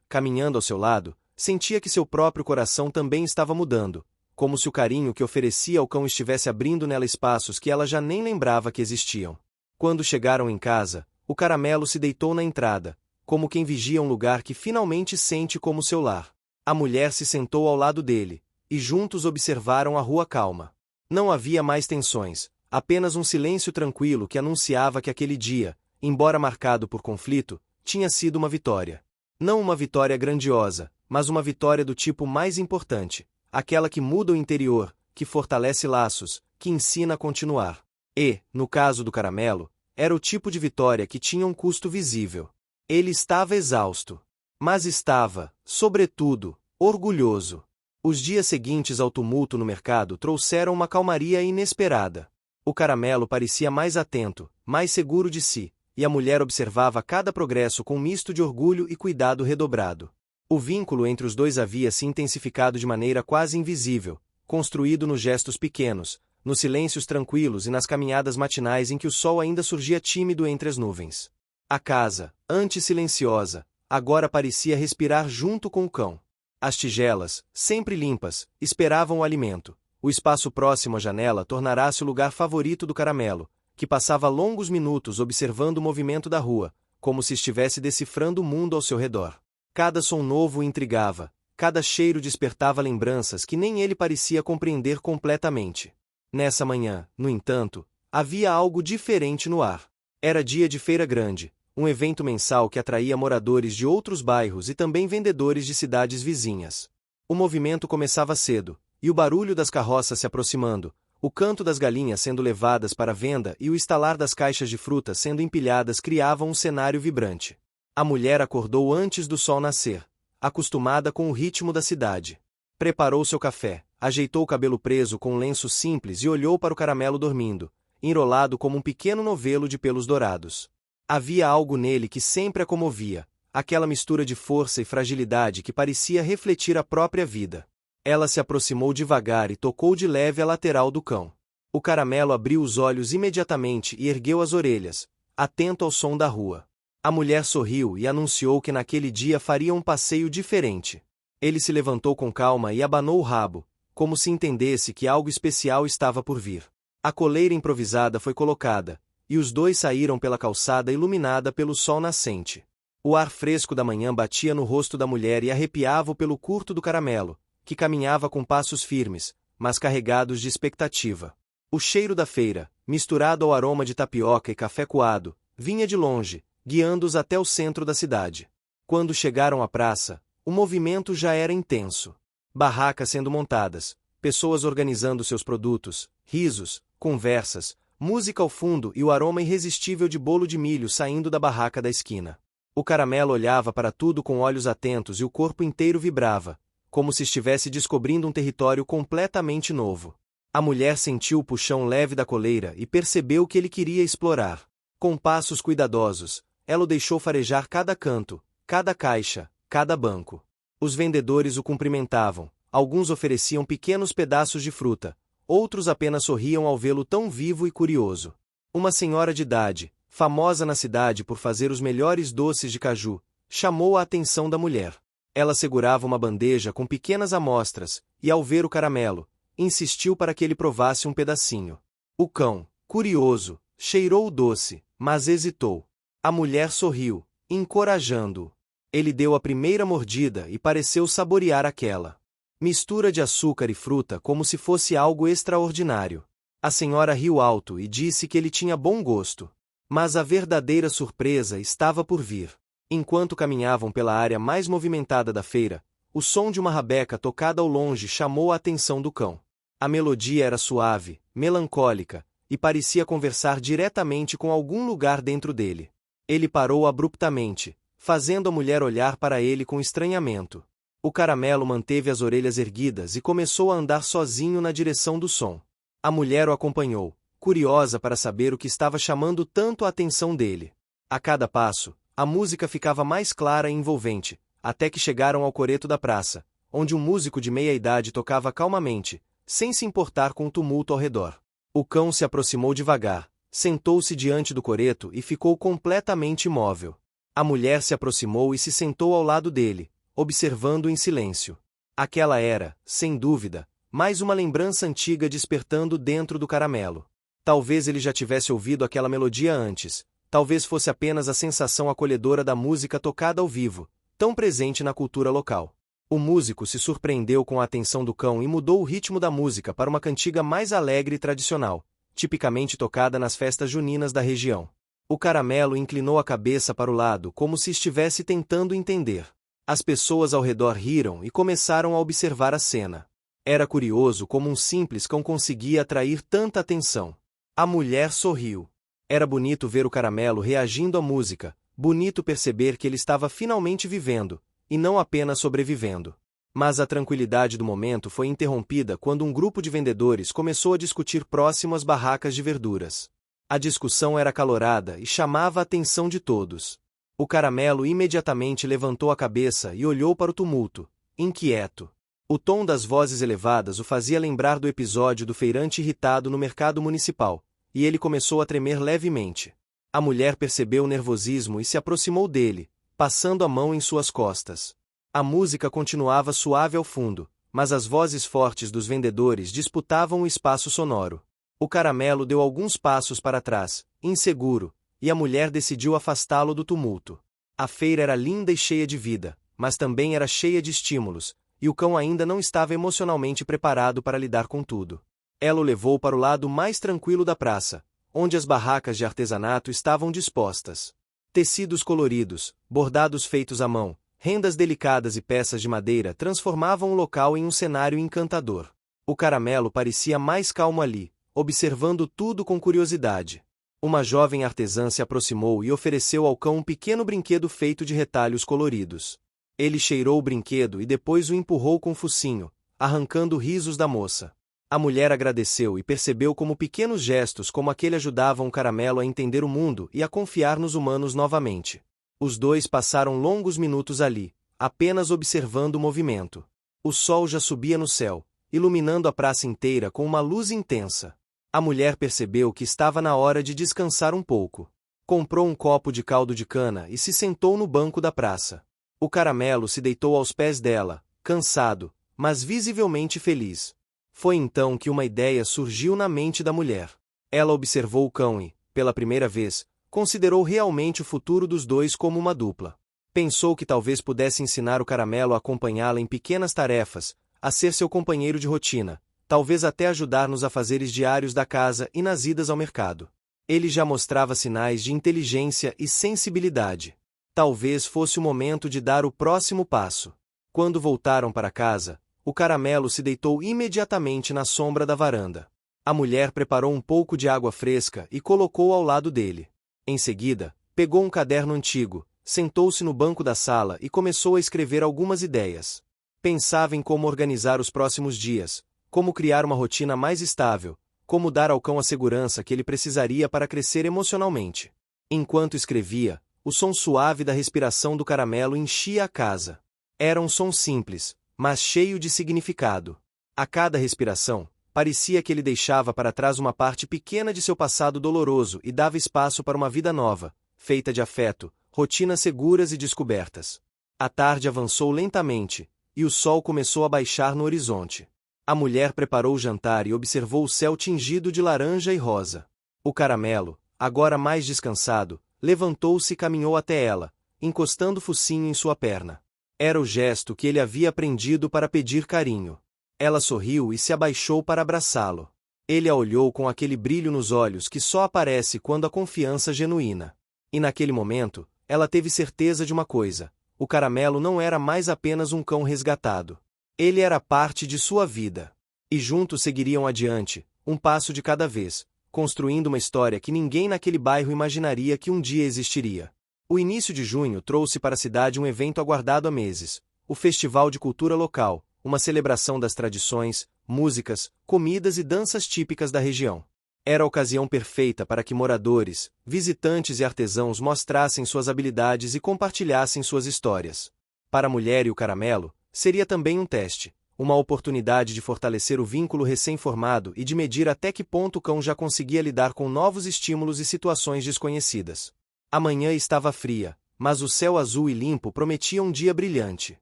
caminhando ao seu lado, sentia que seu próprio coração também estava mudando, como se o carinho que oferecia ao cão estivesse abrindo nela espaços que ela já nem lembrava que existiam. Quando chegaram em casa, o caramelo se deitou na entrada, como quem vigia um lugar que finalmente sente como seu lar. A mulher se sentou ao lado dele, e juntos observaram a rua calma. Não havia mais tensões, apenas um silêncio tranquilo que anunciava que aquele dia, embora marcado por conflito, tinha sido uma vitória. Não uma vitória grandiosa, mas uma vitória do tipo mais importante, aquela que muda o interior, que fortalece laços, que ensina a continuar. E, no caso do caramelo, era o tipo de vitória que tinha um custo visível. Ele estava exausto. Mas estava, sobretudo, orgulhoso. Os dias seguintes ao tumulto no mercado trouxeram uma calmaria inesperada. O caramelo parecia mais atento, mais seguro de si, e a mulher observava cada progresso com um misto de orgulho e cuidado redobrado. O vínculo entre os dois havia se intensificado de maneira quase invisível, construído nos gestos pequenos, nos silêncios tranquilos e nas caminhadas matinais em que o sol ainda surgia tímido entre as nuvens. A casa, antes silenciosa, agora parecia respirar junto com o cão. As tigelas, sempre limpas, esperavam o alimento. O espaço próximo à janela tornara-se o lugar favorito do caramelo, que passava longos minutos observando o movimento da rua, como se estivesse decifrando o mundo ao seu redor. Cada som novo o intrigava, cada cheiro despertava lembranças que nem ele parecia compreender completamente. Nessa manhã, no entanto, havia algo diferente no ar. Era dia de feira grande, um evento mensal que atraía moradores de outros bairros e também vendedores de cidades vizinhas. O movimento começava cedo, e o barulho das carroças se aproximando, o canto das galinhas sendo levadas para venda e o estalar das caixas de frutas sendo empilhadas criavam um cenário vibrante. A mulher acordou antes do sol nascer, acostumada com o ritmo da cidade. Preparou seu café, ajeitou o cabelo preso com um lenço simples e olhou para o caramelo dormindo, enrolado como um pequeno novelo de pelos dourados. Havia algo nele que sempre a comovia, aquela mistura de força e fragilidade que parecia refletir a própria vida. Ela se aproximou devagar e tocou de leve a lateral do cão. O caramelo abriu os olhos imediatamente e ergueu as orelhas, atento ao som da rua. A mulher sorriu e anunciou que naquele dia faria um passeio diferente. Ele se levantou com calma e abanou o rabo, como se entendesse que algo especial estava por vir. A coleira improvisada foi colocada, e os dois saíram pela calçada iluminada pelo sol nascente. O ar fresco da manhã batia no rosto da mulher e arrepiava-o pelo curto do caramelo, que caminhava com passos firmes, mas carregados de expectativa. O cheiro da feira, misturado ao aroma de tapioca e café coado, vinha de longe, guiando-os até o centro da cidade. Quando chegaram à praça, o movimento já era intenso. Barracas sendo montadas, pessoas organizando seus produtos, risos, conversas, música ao fundo e o aroma irresistível de bolo de milho saindo da barraca da esquina. O caramelo olhava para tudo com olhos atentos e o corpo inteiro vibrava, como se estivesse descobrindo um território completamente novo. A mulher sentiu o puxão leve da coleira e percebeu que ele queria explorar. Com passos cuidadosos, ela o deixou farejar cada canto, cada caixa, cada banco. Os vendedores o cumprimentavam, alguns ofereciam pequenos pedaços de fruta, outros apenas sorriam ao vê-lo tão vivo e curioso. Uma senhora de idade, famosa na cidade por fazer os melhores doces de caju, chamou a atenção da mulher. Ela segurava uma bandeja com pequenas amostras, e ao ver o caramelo, insistiu para que ele provasse um pedacinho. O cão, curioso, cheirou o doce, mas hesitou. A mulher sorriu, encorajando-o. Ele deu a primeira mordida e pareceu saborear aquela mistura de açúcar e fruta como se fosse algo extraordinário. A senhora riu alto e disse que ele tinha bom gosto. Mas a verdadeira surpresa estava por vir. Enquanto caminhavam pela área mais movimentada da feira, o som de uma rabeca tocada ao longe chamou a atenção do cão. A melodia era suave, melancólica, e parecia conversar diretamente com algum lugar dentro dele. Ele parou abruptamente, fazendo a mulher olhar para ele com estranhamento. O caramelo manteve as orelhas erguidas e começou a andar sozinho na direção do som. A mulher o acompanhou, curiosa para saber o que estava chamando tanto a atenção dele. A cada passo, a música ficava mais clara e envolvente, até que chegaram ao coreto da praça, onde um músico de meia idade tocava calmamente, sem se importar com o tumulto ao redor. O cão se aproximou devagar, sentou-se diante do coreto e ficou completamente imóvel. A mulher se aproximou e se sentou ao lado dele, observando em silêncio. Aquela era, sem dúvida, mais uma lembrança antiga despertando dentro do caramelo. Talvez ele já tivesse ouvido aquela melodia antes, talvez fosse apenas a sensação acolhedora da música tocada ao vivo, tão presente na cultura local. O músico se surpreendeu com a atenção do cão e mudou o ritmo da música para uma cantiga mais alegre e tradicional, tipicamente tocada nas festas juninas da região. O caramelo inclinou a cabeça para o lado como se estivesse tentando entender. As pessoas ao redor riram e começaram a observar a cena. Era curioso como um simples cão conseguia atrair tanta atenção. A mulher sorriu. Era bonito ver o caramelo reagindo à música, bonito perceber que ele estava finalmente vivendo, e não apenas sobrevivendo. Mas a tranquilidade do momento foi interrompida quando um grupo de vendedores começou a discutir próximo às barracas de verduras. A discussão era acalorada e chamava a atenção de todos. O caramelo imediatamente levantou a cabeça e olhou para o tumulto, inquieto. O tom das vozes elevadas o fazia lembrar do episódio do feirante irritado no mercado municipal, e ele começou a tremer levemente. A mulher percebeu o nervosismo e se aproximou dele, passando a mão em suas costas. A música continuava suave ao fundo, mas as vozes fortes dos vendedores disputavam o espaço sonoro. O caramelo deu alguns passos para trás, inseguro, e a mulher decidiu afastá-lo do tumulto. A feira era linda e cheia de vida, mas também era cheia de estímulos, e o cão ainda não estava emocionalmente preparado para lidar com tudo. Ela o levou para o lado mais tranquilo da praça, onde as barracas de artesanato estavam dispostas. Tecidos coloridos, bordados feitos à mão, rendas delicadas e peças de madeira transformavam o local em um cenário encantador. O caramelo parecia mais calmo ali, observando tudo com curiosidade. Uma jovem artesã se aproximou e ofereceu ao cão um pequeno brinquedo feito de retalhos coloridos. Ele cheirou o brinquedo e depois o empurrou com o focinho, arrancando risos da moça. A mulher agradeceu e percebeu como pequenos gestos como aquele ajudavam o caramelo a entender o mundo e a confiar nos humanos novamente. Os dois passaram longos minutos ali, apenas observando o movimento. O sol já subia no céu, iluminando a praça inteira com uma luz intensa. A mulher percebeu que estava na hora de descansar um pouco. Comprou um copo de caldo de cana e se sentou no banco da praça. O caramelo se deitou aos pés dela, cansado, mas visivelmente feliz. Foi então que uma ideia surgiu na mente da mulher. Ela observou o cão e, pela primeira vez, considerou realmente o futuro dos dois como uma dupla. Pensou que talvez pudesse ensinar o caramelo a acompanhá-la em pequenas tarefas, a ser seu companheiro de rotina, talvez até ajudar nos afazeres diários da casa e nas idas ao mercado. Ele já mostrava sinais de inteligência e sensibilidade. Talvez fosse o momento de dar o próximo passo. Quando voltaram para casa, o caramelo se deitou imediatamente na sombra da varanda. A mulher preparou um pouco de água fresca e colocou ao lado dele. Em seguida, pegou um caderno antigo, sentou-se no banco da sala e começou a escrever algumas ideias. Pensava em como organizar os próximos dias, como criar uma rotina mais estável, como dar ao cão a segurança que ele precisaria para crescer emocionalmente. Enquanto escrevia, o som suave da respiração do caramelo enchia a casa. Era um som simples, mas cheio de significado. A cada respiração, parecia que ele deixava para trás uma parte pequena de seu passado doloroso e dava espaço para uma vida nova, feita de afeto, rotinas seguras e descobertas. A tarde avançou lentamente, e o sol começou a baixar no horizonte. A mulher preparou o jantar e observou o céu tingido de laranja e rosa. O caramelo, agora mais descansado, levantou-se e caminhou até ela, encostando o focinho em sua perna. Era o gesto que ele havia aprendido para pedir carinho. Ela sorriu e se abaixou para abraçá-lo. Ele a olhou com aquele brilho nos olhos que só aparece quando a confiança é genuína. E naquele momento, ela teve certeza de uma coisa: o caramelo não era mais apenas um cão resgatado. Ele era parte de sua vida. E juntos seguiriam adiante, um passo de cada vez, construindo uma história que ninguém naquele bairro imaginaria que um dia existiria. O início de junho trouxe para a cidade um evento aguardado há meses, o Festival de Cultura Local, uma celebração das tradições, músicas, comidas e danças típicas da região. Era a ocasião perfeita para que moradores, visitantes e artesãos mostrassem suas habilidades e compartilhassem suas histórias. Para a mulher e o caramelo, seria também um teste, uma oportunidade de fortalecer o vínculo recém-formado e de medir até que ponto o cão já conseguia lidar com novos estímulos e situações desconhecidas. A manhã estava fria, mas o céu azul e limpo prometia um dia brilhante.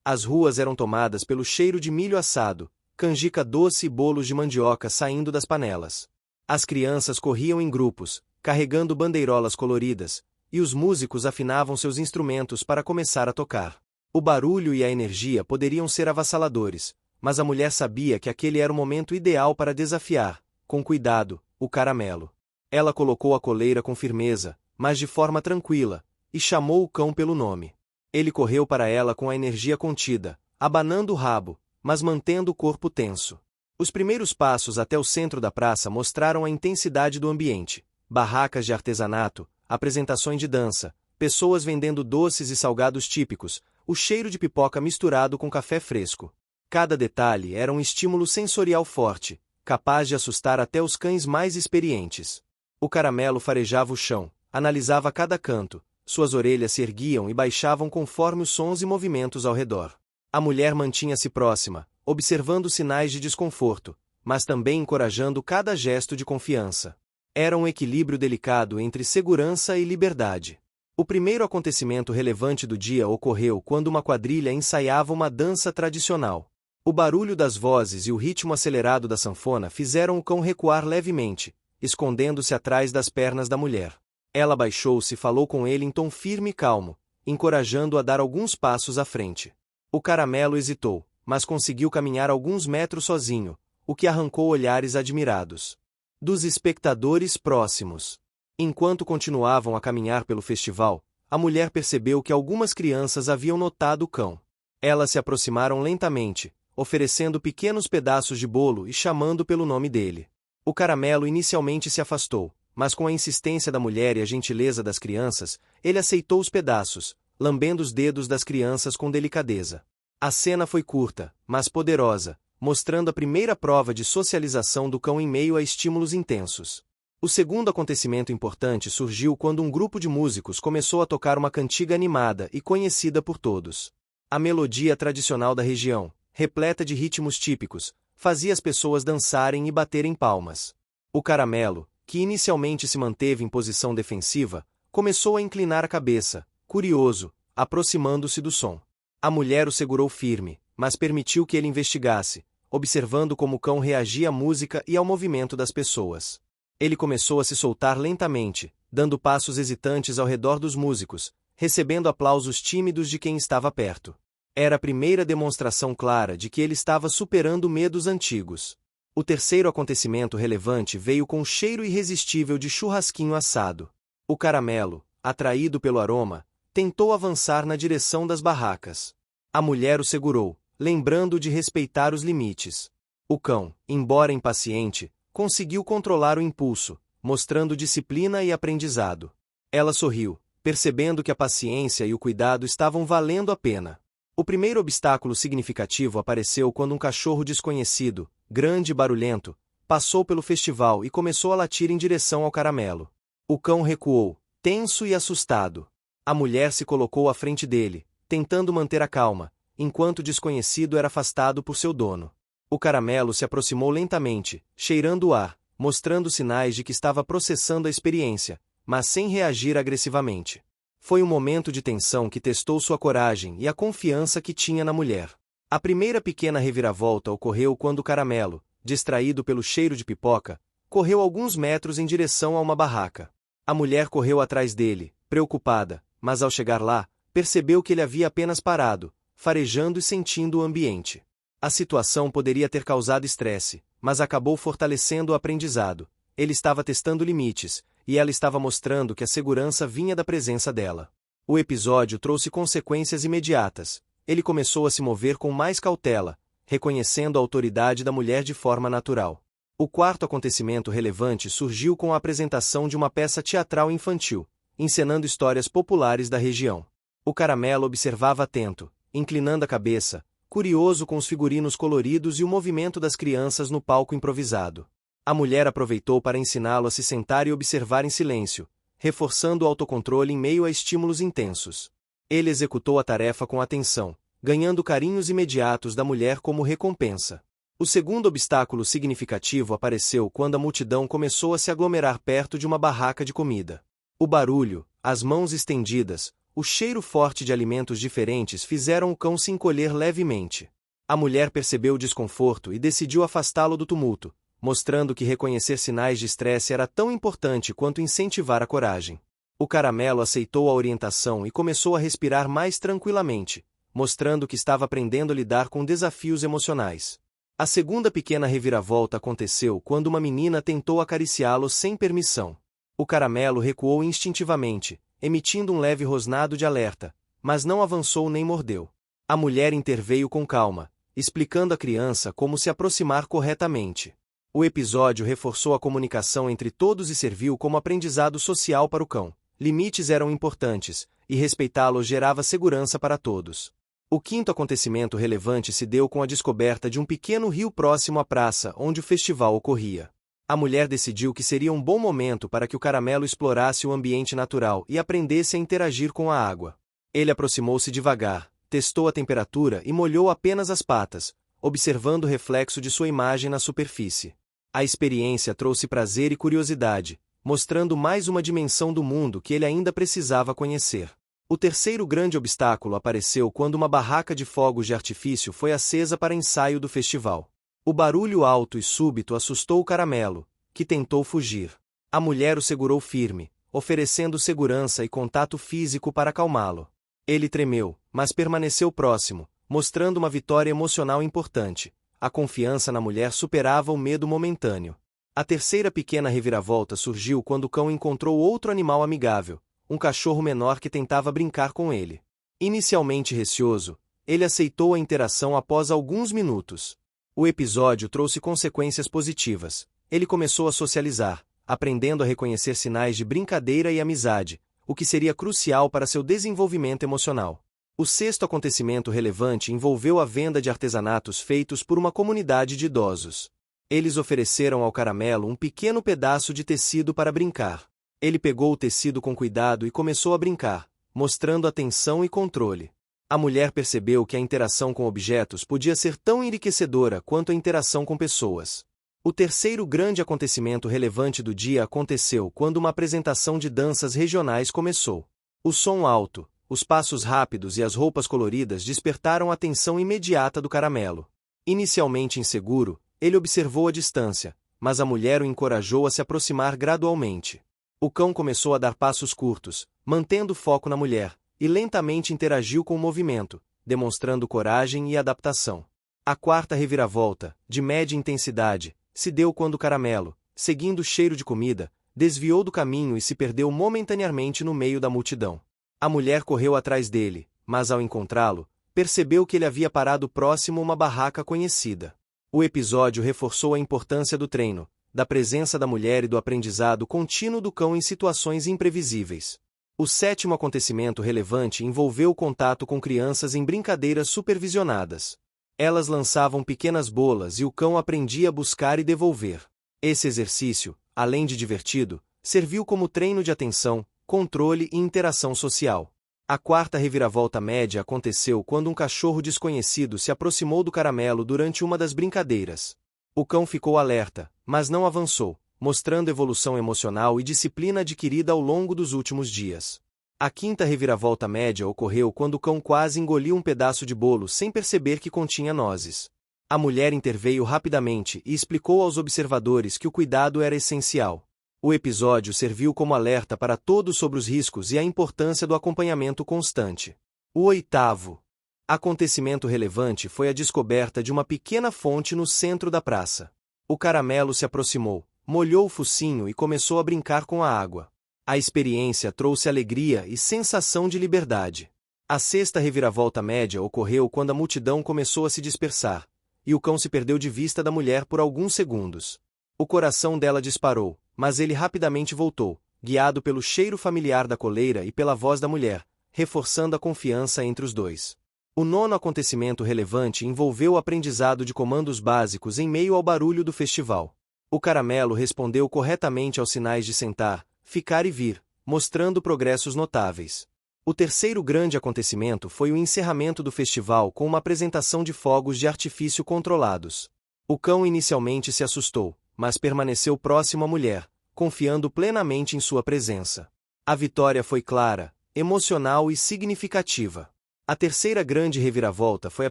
As ruas eram tomadas pelo cheiro de milho assado, canjica doce e bolos de mandioca saindo das panelas. As crianças corriam em grupos, carregando bandeirolas coloridas, e os músicos afinavam seus instrumentos para começar a tocar. O barulho e a energia poderiam ser avassaladores, mas a mulher sabia que aquele era o momento ideal para desafiar, com cuidado, o caramelo. Ela colocou a coleira com firmeza, mas de forma tranquila, e chamou o cão pelo nome. Ele correu para ela com a energia contida, abanando o rabo, mas mantendo o corpo tenso. Os primeiros passos até o centro da praça mostraram a intensidade do ambiente. Barracas de artesanato, apresentações de dança, pessoas vendendo doces e salgados típicos, o cheiro de pipoca misturado com café fresco. Cada detalhe era um estímulo sensorial forte, capaz de assustar até os cães mais experientes. O caramelo farejava o chão, analisava cada canto, suas orelhas se erguiam e baixavam conforme os sons e movimentos ao redor. A mulher mantinha-se próxima, observando sinais de desconforto, mas também encorajando cada gesto de confiança. Era um equilíbrio delicado entre segurança e liberdade. O primeiro acontecimento relevante do dia ocorreu quando uma quadrilha ensaiava uma dança tradicional. O barulho das vozes e o ritmo acelerado da sanfona fizeram o cão recuar levemente, escondendo-se atrás das pernas da mulher. Ela baixou-se e falou com ele em tom firme e calmo, encorajando-o a dar alguns passos à frente. O caramelo hesitou, mas conseguiu caminhar alguns metros sozinho, o que arrancou olhares admirados dos espectadores próximos. Enquanto continuavam a caminhar pelo festival, a mulher percebeu que algumas crianças haviam notado o cão. Elas se aproximaram lentamente, oferecendo pequenos pedaços de bolo e chamando pelo nome dele. O caramelo inicialmente se afastou, mas com a insistência da mulher e a gentileza das crianças, ele aceitou os pedaços, lambendo os dedos das crianças com delicadeza. A cena foi curta, mas poderosa, mostrando a primeira prova de socialização do cão em meio a estímulos intensos. O segundo acontecimento importante surgiu quando um grupo de músicos começou a tocar uma cantiga animada e conhecida por todos. A melodia tradicional da região, repleta de ritmos típicos, fazia as pessoas dançarem e baterem palmas. O caramelo, que inicialmente se manteve em posição defensiva, começou a inclinar a cabeça, curioso, aproximando-se do som. A mulher o segurou firme, mas permitiu que ele investigasse, observando como o cão reagia à música e ao movimento das pessoas. Ele começou a se soltar lentamente, dando passos hesitantes ao redor dos músicos, recebendo aplausos tímidos de quem estava perto. Era a primeira demonstração clara de que ele estava superando medos antigos. O terceiro acontecimento relevante veio com um cheiro irresistível de churrasquinho assado. O caramelo, atraído pelo aroma, tentou avançar na direção das barracas. A mulher o segurou, lembrando de respeitar os limites. O cão, embora impaciente, conseguiu controlar o impulso, mostrando disciplina e aprendizado. Ela sorriu, percebendo que a paciência e o cuidado estavam valendo a pena. O primeiro obstáculo significativo apareceu quando um cachorro desconhecido, grande e barulhento, passou pelo festival e começou a latir em direção ao caramelo. O cão recuou, tenso e assustado. A mulher se colocou à frente dele, tentando manter a calma, enquanto o desconhecido era afastado por seu dono. O caramelo se aproximou lentamente, cheirando o ar, mostrando sinais de que estava processando a experiência, mas sem reagir agressivamente. Foi um momento de tensão que testou sua coragem e a confiança que tinha na mulher. A primeira pequena reviravolta ocorreu quando o caramelo, distraído pelo cheiro de pipoca, correu alguns metros em direção a uma barraca. A mulher correu atrás dele, preocupada, mas ao chegar lá, percebeu que ele havia apenas parado, farejando e sentindo o ambiente. A situação poderia ter causado estresse, mas acabou fortalecendo o aprendizado. Ele estava testando limites, e ela estava mostrando que a segurança vinha da presença dela. O episódio trouxe consequências imediatas. Ele começou a se mover com mais cautela, reconhecendo a autoridade da mulher de forma natural. O quarto acontecimento relevante surgiu com a apresentação de uma peça teatral infantil, encenando histórias populares da região. O caramelo observava atento, inclinando a cabeça, curioso com os figurinos coloridos e o movimento das crianças no palco improvisado. A mulher aproveitou para ensiná-lo a se sentar e observar em silêncio, reforçando o autocontrole em meio a estímulos intensos. Ele executou a tarefa com atenção, ganhando carinhos imediatos da mulher como recompensa. O segundo obstáculo significativo apareceu quando a multidão começou a se aglomerar perto de uma barraca de comida. O barulho, as mãos estendidas, o cheiro forte de alimentos diferentes fizeram o cão se encolher levemente. A mulher percebeu o desconforto e decidiu afastá-lo do tumulto, mostrando que reconhecer sinais de estresse era tão importante quanto incentivar a coragem. O caramelo aceitou a orientação e começou a respirar mais tranquilamente, mostrando que estava aprendendo a lidar com desafios emocionais. A segunda pequena reviravolta aconteceu quando uma menina tentou acariciá-lo sem permissão. O caramelo recuou instintivamente, emitindo um leve rosnado de alerta, mas não avançou nem mordeu. A mulher interveio com calma, explicando à criança como se aproximar corretamente. O episódio reforçou a comunicação entre todos e serviu como aprendizado social para o cão. Limites eram importantes, e respeitá-los gerava segurança para todos. O quinto acontecimento relevante se deu com a descoberta de um pequeno rio próximo à praça onde o festival ocorria. A mulher decidiu que seria um bom momento para que o caramelo explorasse o ambiente natural e aprendesse a interagir com a água. Ele aproximou-se devagar, testou a temperatura e molhou apenas as patas, observando o reflexo de sua imagem na superfície. A experiência trouxe prazer e curiosidade, mostrando mais uma dimensão do mundo que ele ainda precisava conhecer. O terceiro grande obstáculo apareceu quando uma barraca de fogos de artifício foi acesa para ensaio do festival. O barulho alto e súbito assustou o caramelo, que tentou fugir. A mulher o segurou firme, oferecendo segurança e contato físico para acalmá-lo. Ele tremeu, mas permaneceu próximo, mostrando uma vitória emocional importante. A confiança na mulher superava o medo momentâneo. A terceira pequena reviravolta surgiu quando o cão encontrou outro animal amigável, um cachorro menor que tentava brincar com ele. Inicialmente receoso, ele aceitou a interação após alguns minutos. O episódio trouxe consequências positivas. Ele começou a socializar, aprendendo a reconhecer sinais de brincadeira e amizade, o que seria crucial para seu desenvolvimento emocional. O sexto acontecimento relevante envolveu a venda de artesanatos feitos por uma comunidade de idosos. Eles ofereceram ao caramelo um pequeno pedaço de tecido para brincar. Ele pegou o tecido com cuidado e começou a brincar, mostrando atenção e controle. A mulher percebeu que a interação com objetos podia ser tão enriquecedora quanto a interação com pessoas. O terceiro grande acontecimento relevante do dia aconteceu quando uma apresentação de danças regionais começou. O som alto, os passos rápidos e as roupas coloridas despertaram a atenção imediata do caramelo. Inicialmente inseguro, ele observou a distância, mas a mulher o encorajou a se aproximar gradualmente. O cão começou a dar passos curtos, mantendo foco na mulher, e lentamente interagiu com o movimento, demonstrando coragem e adaptação. A quarta reviravolta, de média intensidade, se deu quando o caramelo, seguindo o cheiro de comida, desviou do caminho e se perdeu momentaneamente no meio da multidão. A mulher correu atrás dele, mas ao encontrá-lo, percebeu que ele havia parado próximo a uma barraca conhecida. O episódio reforçou a importância do treino, da presença da mulher e do aprendizado contínuo do cão em situações imprevisíveis. O sétimo acontecimento relevante envolveu o contato com crianças em brincadeiras supervisionadas. Elas lançavam pequenas bolas e o cão aprendia a buscar e devolver. Esse exercício, além de divertido, serviu como treino de atenção, controle e interação social. A quarta reviravolta média aconteceu quando um cachorro desconhecido se aproximou do caramelo durante uma das brincadeiras. O cão ficou alerta, mas não avançou, mostrando evolução emocional e disciplina adquirida ao longo dos últimos dias. A quinta reviravolta média ocorreu quando o cão quase engoliu um pedaço de bolo sem perceber que continha nozes. A mulher interveio rapidamente e explicou aos observadores que o cuidado era essencial. O episódio serviu como alerta para todos sobre os riscos e a importância do acompanhamento constante. O oitavo acontecimento relevante foi a descoberta de uma pequena fonte no centro da praça. O caramelo se aproximou, molhou o focinho e começou a brincar com a água. A experiência trouxe alegria e sensação de liberdade. A sexta reviravolta média ocorreu quando a multidão começou a se dispersar, e o cão se perdeu de vista da mulher por alguns segundos. O coração dela disparou, mas ele rapidamente voltou, guiado pelo cheiro familiar da coleira e pela voz da mulher, reforçando a confiança entre os dois. O nono acontecimento relevante envolveu o aprendizado de comandos básicos em meio ao barulho do festival. O caramelo respondeu corretamente aos sinais de sentar, ficar e vir, mostrando progressos notáveis. O terceiro grande acontecimento foi o encerramento do festival com uma apresentação de fogos de artifício controlados. O cão inicialmente se assustou, mas permaneceu próximo à mulher, confiando plenamente em sua presença. A vitória foi clara, emocional e significativa. A terceira grande reviravolta foi a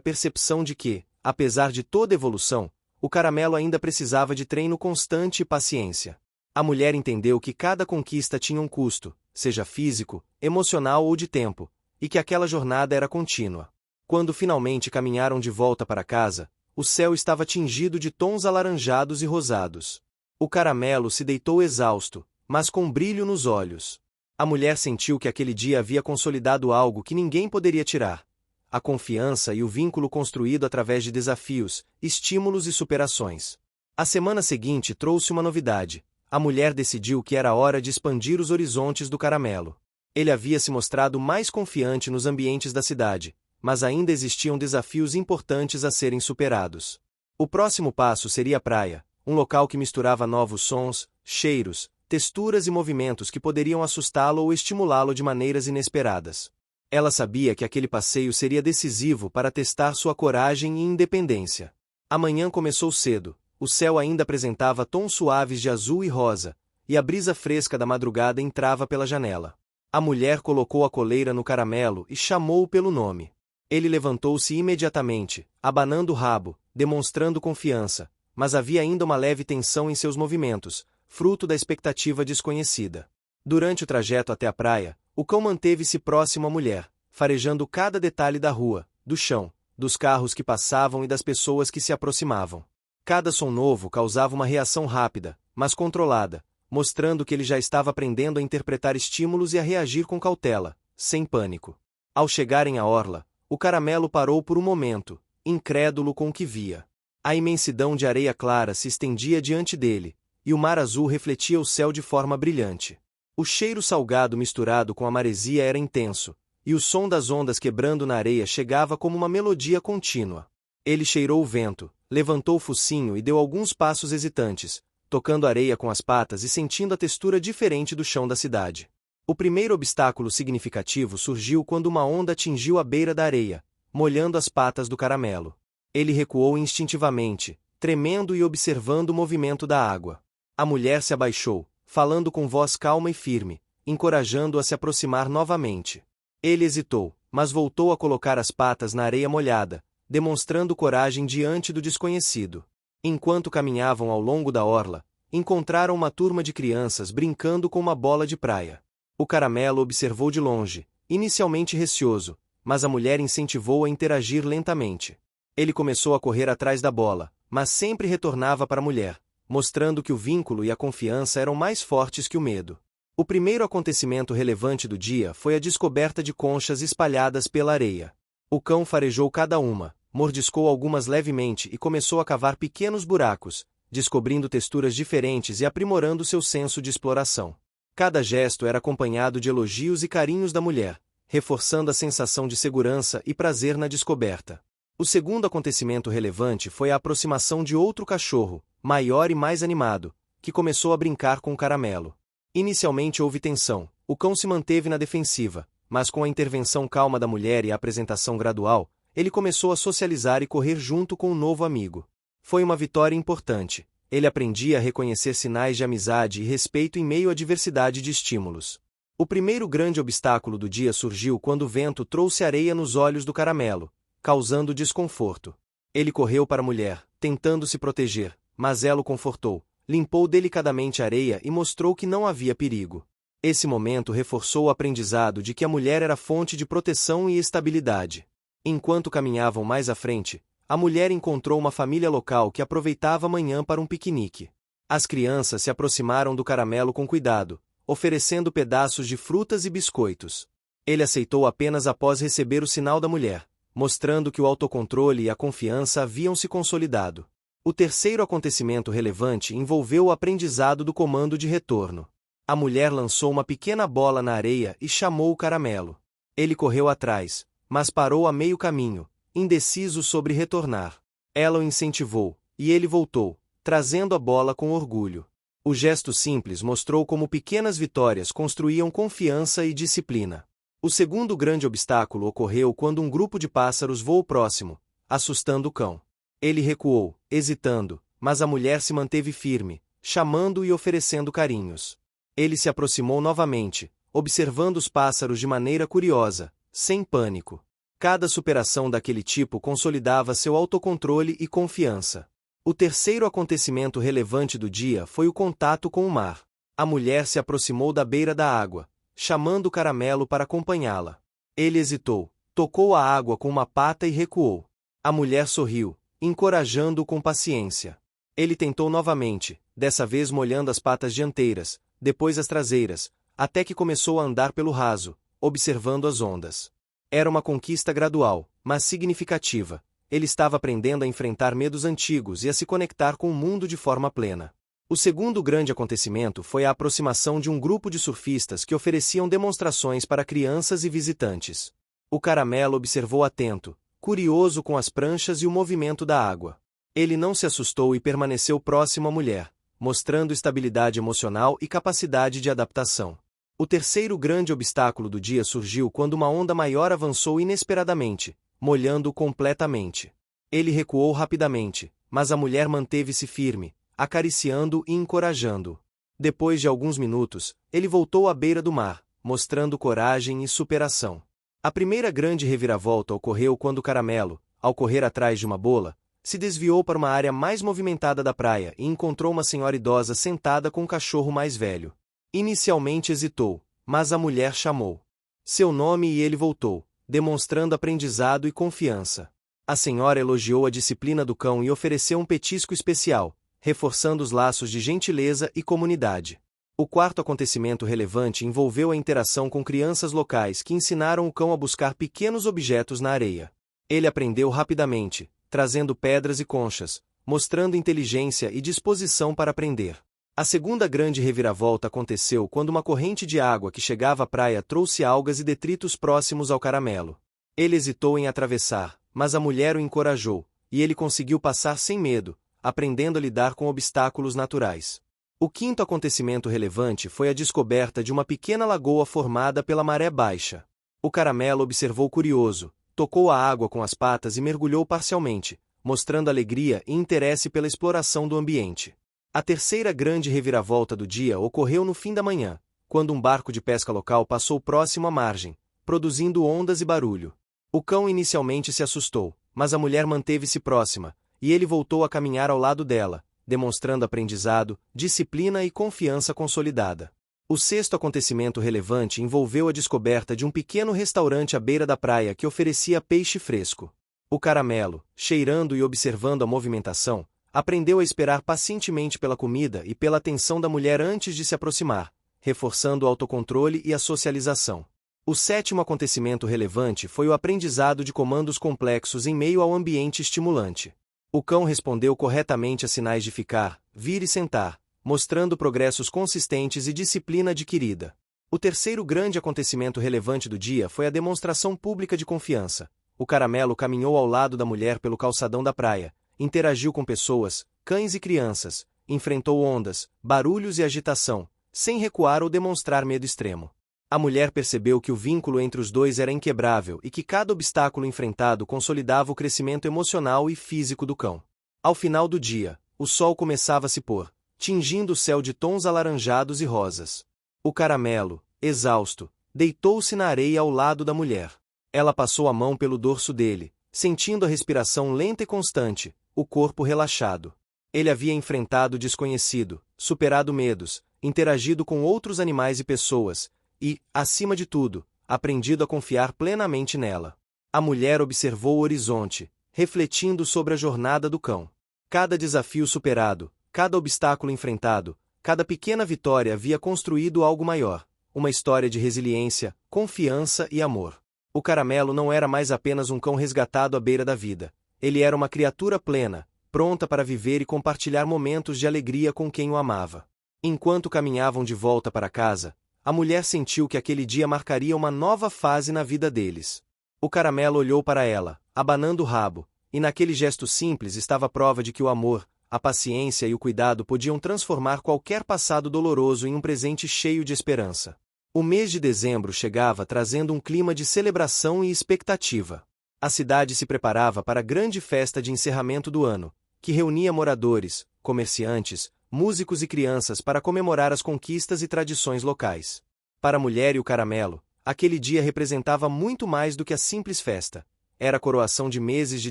percepção de que, apesar de toda evolução, o caramelo ainda precisava de treino constante e paciência. A mulher entendeu que cada conquista tinha um custo, seja físico, emocional ou de tempo, e que aquela jornada era contínua. Quando finalmente caminharam de volta para casa, o céu estava tingido de tons alaranjados e rosados. O caramelo se deitou exausto, mas com brilho nos olhos. A mulher sentiu que aquele dia havia consolidado algo que ninguém poderia tirar: a confiança e o vínculo construído através de desafios, estímulos e superações. A semana seguinte trouxe uma novidade. A mulher decidiu que era hora de expandir os horizontes do caramelo. Ele havia se mostrado mais confiante nos ambientes da cidade, mas ainda existiam desafios importantes a serem superados. O próximo passo seria a praia, um local que misturava novos sons, cheiros, texturas e movimentos que poderiam assustá-lo ou estimulá-lo de maneiras inesperadas. Ela sabia que aquele passeio seria decisivo para testar sua coragem e independência. A manhã começou cedo. O céu ainda apresentava tons suaves de azul e rosa, e a brisa fresca da madrugada entrava pela janela. A mulher colocou a coleira no caramelo e chamou-o pelo nome. Ele levantou-se imediatamente, abanando o rabo, demonstrando confiança, mas havia ainda uma leve tensão em seus movimentos, fruto da expectativa desconhecida. Durante o trajeto até a praia, o cão manteve-se próximo à mulher, farejando cada detalhe da rua, do chão, dos carros que passavam e das pessoas que se aproximavam. Cada som novo causava uma reação rápida, mas controlada, mostrando que ele já estava aprendendo a interpretar estímulos e a reagir com cautela, sem pânico. Ao chegarem à orla, o caramelo parou por um momento, incrédulo com o que via. A imensidão de areia clara se estendia diante dele, e o mar azul refletia o céu de forma brilhante. O cheiro salgado misturado com a maresia era intenso, e o som das ondas quebrando na areia chegava como uma melodia contínua. Ele cheirou o vento, levantou o focinho e deu alguns passos hesitantes, tocando a areia com as patas e sentindo a textura diferente do chão da cidade. O primeiro obstáculo significativo surgiu quando uma onda atingiu a beira da areia, molhando as patas do caramelo. Ele recuou instintivamente, tremendo e observando o movimento da água. A mulher se abaixou, falando com voz calma e firme, encorajando-o a se aproximar novamente. Ele hesitou, mas voltou a colocar as patas na areia molhada, demonstrando coragem diante do desconhecido. Enquanto caminhavam ao longo da orla, encontraram uma turma de crianças brincando com uma bola de praia. O caramelo observou de longe, inicialmente receoso, mas a mulher incentivou a interagir lentamente. Ele começou a correr atrás da bola, mas sempre retornava para a mulher, mostrando que o vínculo e a confiança eram mais fortes que o medo. O primeiro acontecimento relevante do dia foi a descoberta de conchas espalhadas pela areia. O cão farejou cada uma, mordiscou algumas levemente e começou a cavar pequenos buracos, descobrindo texturas diferentes e aprimorando seu senso de exploração. Cada gesto era acompanhado de elogios e carinhos da mulher, reforçando a sensação de segurança e prazer na descoberta. O segundo acontecimento relevante foi a aproximação de outro cachorro, maior e mais animado, que começou a brincar com o caramelo. Inicialmente houve tensão, o cão se manteve na defensiva, mas com a intervenção calma da mulher e a apresentação gradual, ele começou a socializar e correr junto com o novo amigo. Foi uma vitória importante. Ele aprendia a reconhecer sinais de amizade e respeito em meio à diversidade de estímulos. O primeiro grande obstáculo do dia surgiu quando o vento trouxe areia nos olhos do caramelo, causando desconforto. Ele correu para a mulher, tentando se proteger, mas ela o confortou, limpou delicadamente a areia e mostrou que não havia perigo. Esse momento reforçou o aprendizado de que a mulher era fonte de proteção e estabilidade. Enquanto caminhavam mais à frente, a mulher encontrou uma família local que aproveitava a manhã para um piquenique. As crianças se aproximaram do caramelo com cuidado, oferecendo pedaços de frutas e biscoitos. Ele aceitou apenas após receber o sinal da mulher, mostrando que o autocontrole e a confiança haviam se consolidado. O terceiro acontecimento relevante envolveu o aprendizado do comando de retorno. A mulher lançou uma pequena bola na areia e chamou o caramelo. Ele correu atrás, mas parou a meio caminho, indeciso sobre retornar. Ela o incentivou, e ele voltou, trazendo a bola com orgulho. O gesto simples mostrou como pequenas vitórias construíam confiança e disciplina. O segundo grande obstáculo ocorreu quando um grupo de pássaros voou próximo, assustando o cão. Ele recuou, hesitando, mas a mulher se manteve firme, chamando e oferecendo carinhos. Ele se aproximou novamente, observando os pássaros de maneira curiosa, sem pânico. Cada superação daquele tipo consolidava seu autocontrole e confiança. O terceiro acontecimento relevante do dia foi o contato com o mar. A mulher se aproximou da beira da água, chamando Caramelo para acompanhá-la. Ele hesitou, tocou a água com uma pata e recuou. A mulher sorriu, encorajando-o com paciência. Ele tentou novamente, dessa vez molhando as patas dianteiras, depois as traseiras, até que começou a andar pelo raso, observando as ondas. Era uma conquista gradual, mas significativa. Ele estava aprendendo a enfrentar medos antigos e a se conectar com o mundo de forma plena. O segundo grande acontecimento foi a aproximação de um grupo de surfistas que ofereciam demonstrações para crianças e visitantes. O Caramelo observou atento, curioso com as pranchas e o movimento da água. Ele não se assustou e permaneceu próximo à mulher, mostrando estabilidade emocional e capacidade de adaptação. O terceiro grande obstáculo do dia surgiu quando uma onda maior avançou inesperadamente, molhando-o completamente. Ele recuou rapidamente, mas a mulher manteve-se firme, acariciando-o e encorajando-o. Depois de alguns minutos, ele voltou à beira do mar, mostrando coragem e superação. A primeira grande reviravolta ocorreu quando Caramelo, ao correr atrás de uma bola, se desviou para uma área mais movimentada da praia e encontrou uma senhora idosa sentada com um cachorro mais velho. Inicialmente hesitou, mas a mulher chamou seu nome e ele voltou, demonstrando aprendizado e confiança. A senhora elogiou a disciplina do cão e ofereceu um petisco especial, reforçando os laços de gentileza e comunidade. O quarto acontecimento relevante envolveu a interação com crianças locais que ensinaram o cão a buscar pequenos objetos na areia. Ele aprendeu rapidamente, trazendo pedras e conchas, mostrando inteligência e disposição para aprender. A segunda grande reviravolta aconteceu quando uma corrente de água que chegava à praia trouxe algas e detritos próximos ao Caramelo. Ele hesitou em atravessar, mas a mulher o encorajou, e ele conseguiu passar sem medo, aprendendo a lidar com obstáculos naturais. O quinto acontecimento relevante foi a descoberta de uma pequena lagoa formada pela maré baixa. O Caramelo observou curioso, tocou a água com as patas e mergulhou parcialmente, mostrando alegria e interesse pela exploração do ambiente. A terceira grande reviravolta do dia ocorreu no fim da manhã, quando um barco de pesca local passou próximo à margem, produzindo ondas e barulho. O cão inicialmente se assustou, mas a mulher manteve-se próxima, e ele voltou a caminhar ao lado dela, demonstrando aprendizado, disciplina e confiança consolidada. O sexto acontecimento relevante envolveu a descoberta de um pequeno restaurante à beira da praia que oferecia peixe fresco. O Caramelo, cheirando e observando a movimentação, aprendeu a esperar pacientemente pela comida e pela atenção da mulher antes de se aproximar, reforçando o autocontrole e a socialização. O sétimo acontecimento relevante foi o aprendizado de comandos complexos em meio ao ambiente estimulante. O cão respondeu corretamente a sinais de ficar, vir e sentar, mostrando progressos consistentes e disciplina adquirida. O terceiro grande acontecimento relevante do dia foi a demonstração pública de confiança. O Caramelo caminhou ao lado da mulher pelo calçadão da praia, interagiu com pessoas, cães e crianças, enfrentou ondas, barulhos e agitação, sem recuar ou demonstrar medo extremo. A mulher percebeu que o vínculo entre os dois era inquebrável e que cada obstáculo enfrentado consolidava o crescimento emocional e físico do cão. Ao final do dia, o sol começava a se pôr, tingindo o céu de tons alaranjados e rosas. O Caramelo, exausto, deitou-se na areia ao lado da mulher. Ela passou a mão pelo dorso dele, sentindo a respiração lenta e constante, o corpo relaxado. Ele havia enfrentado o desconhecido, superado medos, interagido com outros animais e pessoas, e, acima de tudo, aprendido a confiar plenamente nela. A mulher observou o horizonte, refletindo sobre a jornada do cão. Cada desafio superado, cada obstáculo enfrentado, cada pequena vitória havia construído algo maior, uma história de resiliência, confiança e amor. O Caramelo não era mais apenas um cão resgatado à beira da vida. Ele era uma criatura plena, pronta para viver e compartilhar momentos de alegria com quem o amava. Enquanto caminhavam de volta para casa, a mulher sentiu que aquele dia marcaria uma nova fase na vida deles. O Caramelo olhou para ela, abanando o rabo, e naquele gesto simples estava a prova de que o amor, a paciência e o cuidado podiam transformar qualquer passado doloroso em um presente cheio de esperança. O mês de dezembro chegava trazendo um clima de celebração e expectativa. A cidade se preparava para a grande festa de encerramento do ano, que reunia moradores, comerciantes, músicos e crianças para comemorar as conquistas e tradições locais. Para a mulher e o caramelo, aquele dia representava muito mais do que a simples festa. Era a coroação de meses de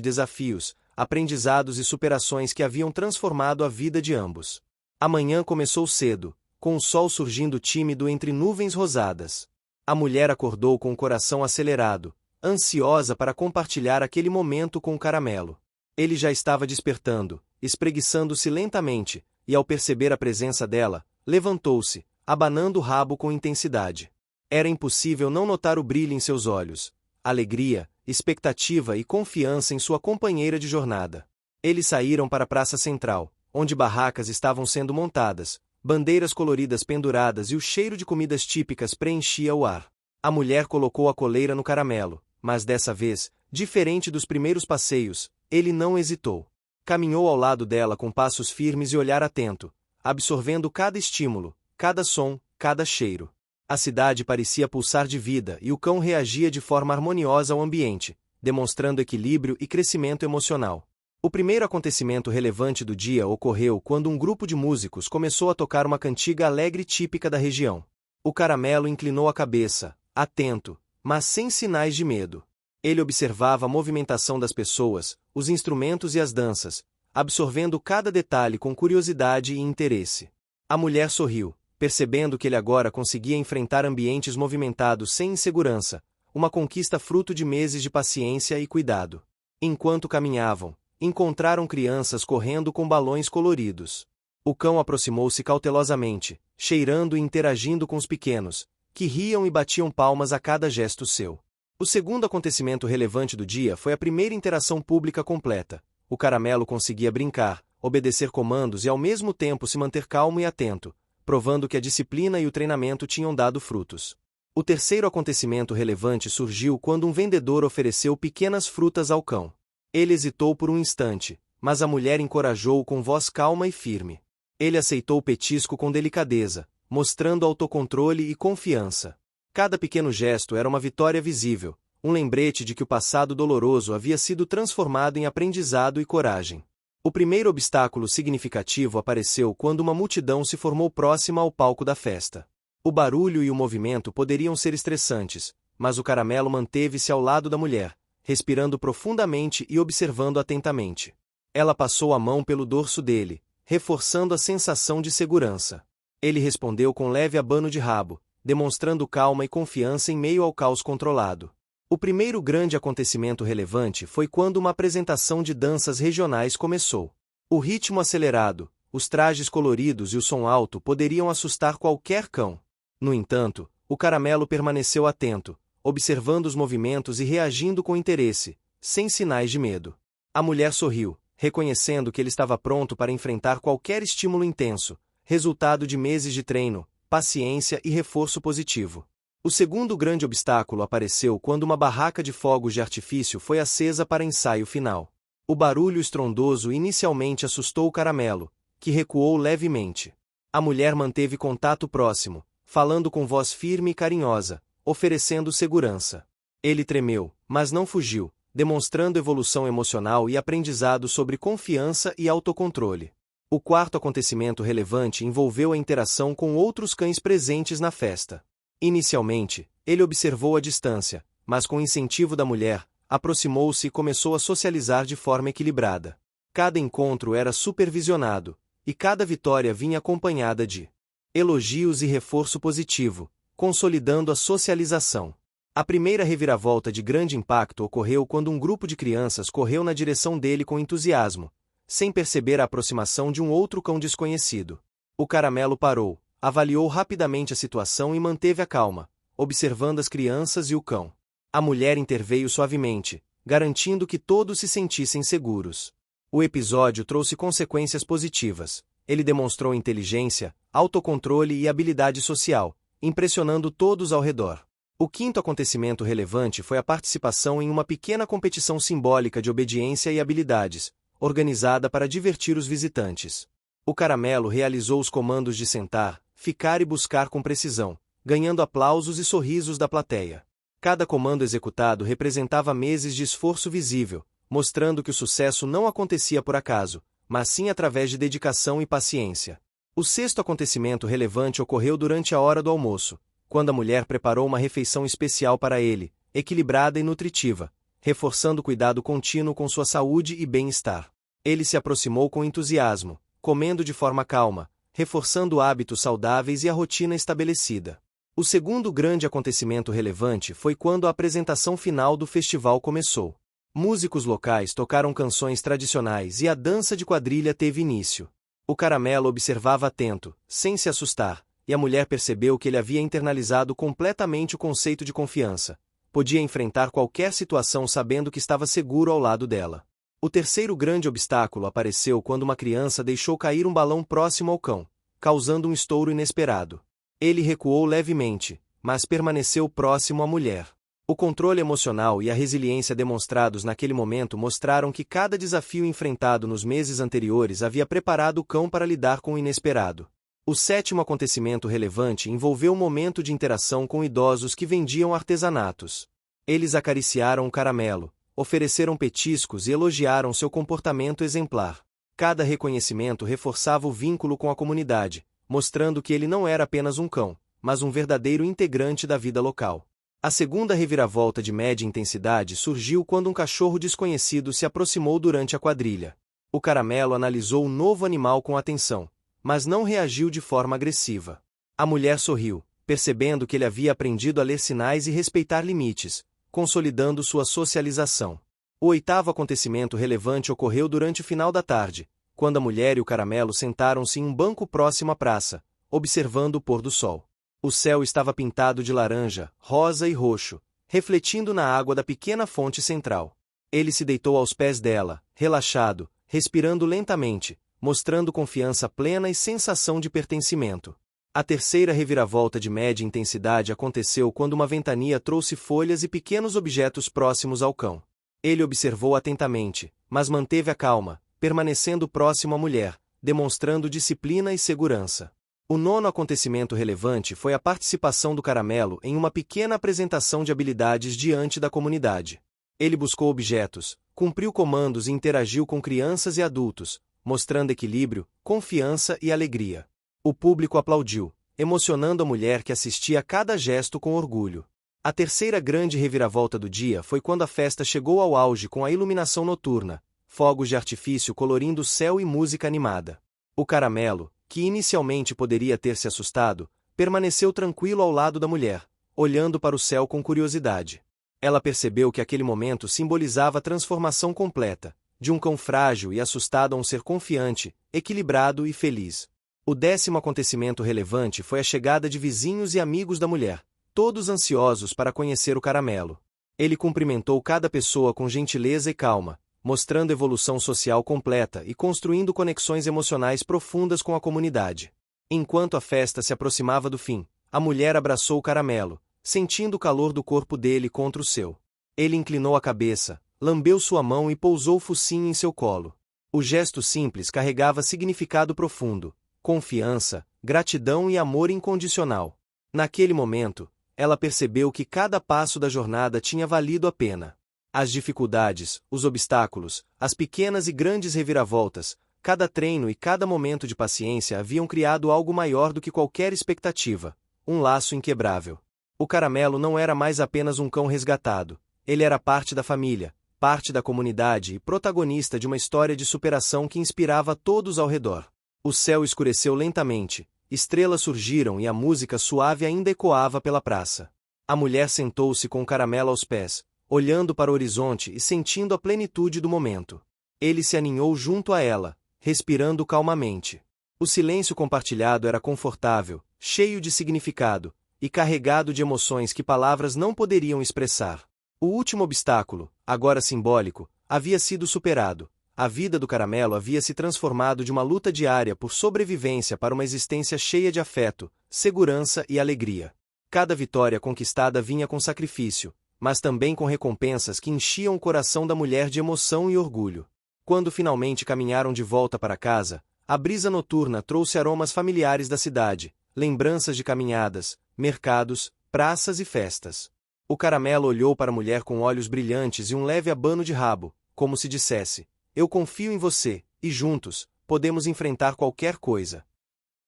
desafios, aprendizados e superações que haviam transformado a vida de ambos. A manhã começou cedo, com o sol surgindo tímido entre nuvens rosadas. A mulher acordou com o coração acelerado, ansiosa para compartilhar aquele momento com o caramelo. Ele já estava despertando, espreguiçando-se lentamente, e ao perceber a presença dela, levantou-se, abanando o rabo com intensidade. Era impossível não notar o brilho em seus olhos, alegria, expectativa e confiança em sua companheira de jornada. Eles saíram para a praça central, onde barracas estavam sendo montadas, bandeiras coloridas penduradas e o cheiro de comidas típicas preenchia o ar. A mulher colocou a coleira no caramelo, mas dessa vez, diferente dos primeiros passeios, ele não hesitou. Caminhou ao lado dela com passos firmes e olhar atento, absorvendo cada estímulo, cada som, cada cheiro. A cidade parecia pulsar de vida e o cão reagia de forma harmoniosa ao ambiente, demonstrando equilíbrio e crescimento emocional. O primeiro acontecimento relevante do dia ocorreu quando um grupo de músicos começou a tocar uma cantiga alegre típica da região. O caramelo inclinou a cabeça, atento, mas sem sinais de medo. Ele observava a movimentação das pessoas, os instrumentos e as danças, absorvendo cada detalhe com curiosidade e interesse. A mulher sorriu, percebendo que ele agora conseguia enfrentar ambientes movimentados sem insegurança, uma conquista fruto de meses de paciência e cuidado. Enquanto caminhavam, encontraram crianças correndo com balões coloridos. O cão aproximou-se cautelosamente, cheirando e interagindo com os pequenos, que riam e batiam palmas a cada gesto seu. O segundo acontecimento relevante do dia foi a primeira interação pública completa. O caramelo conseguia brincar, obedecer comandos e ao mesmo tempo se manter calmo e atento, provando que a disciplina e o treinamento tinham dado frutos. O terceiro acontecimento relevante surgiu quando um vendedor ofereceu pequenas frutas ao cão. Ele hesitou por um instante, mas a mulher encorajou-o com voz calma e firme. Ele aceitou o petisco com delicadeza, mostrando autocontrole e confiança. Cada pequeno gesto era uma vitória visível, um lembrete de que o passado doloroso havia sido transformado em aprendizado e coragem. O primeiro obstáculo significativo apareceu quando uma multidão se formou próxima ao palco da festa. O barulho e o movimento poderiam ser estressantes, mas o caramelo manteve-se ao lado da mulher, respirando profundamente e observando atentamente. Ela passou a mão pelo dorso dele, reforçando a sensação de segurança. Ele respondeu com leve abano de rabo, demonstrando calma e confiança em meio ao caos controlado. O primeiro grande acontecimento relevante foi quando uma apresentação de danças regionais começou. O ritmo acelerado, os trajes coloridos e o som alto poderiam assustar qualquer cão. No entanto, o caramelo permaneceu atento, observando os movimentos e reagindo com interesse, sem sinais de medo. A mulher sorriu, reconhecendo que ele estava pronto para enfrentar qualquer estímulo intenso, resultado de meses de treino, paciência e reforço positivo. O segundo grande obstáculo apareceu quando uma barraca de fogos de artifício foi acesa para ensaio final. O barulho estrondoso inicialmente assustou o caramelo, que recuou levemente. A mulher manteve contato próximo, falando com voz firme e carinhosa, oferecendo segurança. Ele tremeu, mas não fugiu, demonstrando evolução emocional e aprendizado sobre confiança e autocontrole. O quarto acontecimento relevante envolveu a interação com outros cães presentes na festa. Inicialmente, ele observou à distância, mas com o incentivo da mulher, aproximou-se e começou a socializar de forma equilibrada. Cada encontro era supervisionado, e cada vitória vinha acompanhada de elogios e reforço positivo, consolidando a socialização. A primeira reviravolta de grande impacto ocorreu quando um grupo de crianças correu na direção dele com entusiasmo, sem perceber a aproximação de um outro cão desconhecido. O caramelo parou, avaliou rapidamente a situação e manteve a calma, observando as crianças e o cão. A mulher interveio suavemente, garantindo que todos se sentissem seguros. O episódio trouxe consequências positivas. Ele demonstrou inteligência, autocontrole e habilidade social, impressionando todos ao redor. O quinto acontecimento relevante foi a participação em uma pequena competição simbólica de obediência e habilidades, organizada para divertir os visitantes. O caramelo realizou os comandos de sentar, ficar e buscar com precisão, ganhando aplausos e sorrisos da plateia. Cada comando executado representava meses de esforço visível, mostrando que o sucesso não acontecia por acaso, mas sim através de dedicação e paciência. O sexto acontecimento relevante ocorreu durante a hora do almoço, quando a mulher preparou uma refeição especial para ele, equilibrada e nutritiva, reforçando o cuidado contínuo com sua saúde e bem-estar. Ele se aproximou com entusiasmo, comendo de forma calma, reforçando hábitos saudáveis e a rotina estabelecida. O segundo grande acontecimento relevante foi quando a apresentação final do festival começou. Músicos locais tocaram canções tradicionais e a dança de quadrilha teve início. O Caramelo observava atento, sem se assustar, e a mulher percebeu que ele havia internalizado completamente o conceito de confiança. Podia enfrentar qualquer situação sabendo que estava seguro ao lado dela. O terceiro grande obstáculo apareceu quando uma criança deixou cair um balão próximo ao cão, causando um estouro inesperado. Ele recuou levemente, mas permaneceu próximo à mulher. O controle emocional e a resiliência demonstrados naquele momento mostraram que cada desafio enfrentado nos meses anteriores havia preparado o cão para lidar com o inesperado. O sétimo acontecimento relevante envolveu um momento de interação com idosos que vendiam artesanatos. Eles acariciaram o Caramelo, ofereceram petiscos e elogiaram seu comportamento exemplar. Cada reconhecimento reforçava o vínculo com a comunidade, mostrando que ele não era apenas um cão, mas um verdadeiro integrante da vida local. A segunda reviravolta de média intensidade surgiu quando um cachorro desconhecido se aproximou durante a quadrilha. O Caramelo analisou o novo animal com atenção, mas não reagiu de forma agressiva. A mulher sorriu, percebendo que ele havia aprendido a ler sinais e respeitar limites, consolidando sua socialização. O oitavo acontecimento relevante ocorreu durante o final da tarde, quando a mulher e o Caramelo sentaram-se em um banco próximo à praça, observando o pôr do sol. O céu estava pintado de laranja, rosa e roxo, refletindo na água da pequena fonte central. Ele se deitou aos pés dela, relaxado, respirando lentamente, mostrando confiança plena e sensação de pertencimento. A terceira reviravolta de média intensidade aconteceu quando uma ventania trouxe folhas e pequenos objetos próximos ao cão. Ele observou atentamente, mas manteve a calma, permanecendo próximo à mulher, demonstrando disciplina e segurança. O nono acontecimento relevante foi a participação do Caramelo em uma pequena apresentação de habilidades diante da comunidade. Ele buscou objetos, cumpriu comandos e interagiu com crianças e adultos, mostrando equilíbrio, confiança e alegria. O público aplaudiu, emocionando a mulher que assistia a cada gesto com orgulho. A terceira grande reviravolta do dia foi quando a festa chegou ao auge com a iluminação noturna, fogos de artifício colorindo o céu e música animada. O Caramelo, que inicialmente poderia ter se assustado, permaneceu tranquilo ao lado da mulher, olhando para o céu com curiosidade. Ela percebeu que aquele momento simbolizava a transformação completa, de um cão frágil e assustado a um ser confiante, equilibrado e feliz. O décimo acontecimento relevante foi a chegada de vizinhos e amigos da mulher, todos ansiosos para conhecer o Caramelo. Ele cumprimentou cada pessoa com gentileza e calma, mostrando evolução social completa e construindo conexões emocionais profundas com a comunidade. Enquanto a festa se aproximava do fim, a mulher abraçou o Caramelo, sentindo o calor do corpo dele contra o seu. Ele inclinou a cabeça, lambeu sua mão e pousou o focinho em seu colo. O gesto simples carregava significado profundo, confiança, gratidão e amor incondicional. Naquele momento, ela percebeu que cada passo da jornada tinha valido a pena. As dificuldades, os obstáculos, as pequenas e grandes reviravoltas, cada treino e cada momento de paciência haviam criado algo maior do que qualquer expectativa, um laço inquebrável. O Caramelo não era mais apenas um cão resgatado, ele era parte da família, parte da comunidade e protagonista de uma história de superação que inspirava todos ao redor. O céu escureceu lentamente, estrelas surgiram e a música suave ainda ecoava pela praça. A mulher sentou-se com o Caramelo aos pés, olhando para o horizonte e sentindo a plenitude do momento. Ele se aninhou junto a ela, respirando calmamente. O silêncio compartilhado era confortável, cheio de significado, e carregado de emoções que palavras não poderiam expressar. O último obstáculo, agora simbólico, havia sido superado. A vida do Caramelo havia se transformado de uma luta diária por sobrevivência para uma existência cheia de afeto, segurança e alegria. Cada vitória conquistada vinha com sacrifício, mas também com recompensas que enchiam o coração da mulher de emoção e orgulho. Quando finalmente caminharam de volta para casa, a brisa noturna trouxe aromas familiares da cidade, lembranças de caminhadas, mercados, praças e festas. O caramelo olhou para a mulher com olhos brilhantes e um leve abano de rabo, como se dissesse: eu confio em você, e juntos, podemos enfrentar qualquer coisa.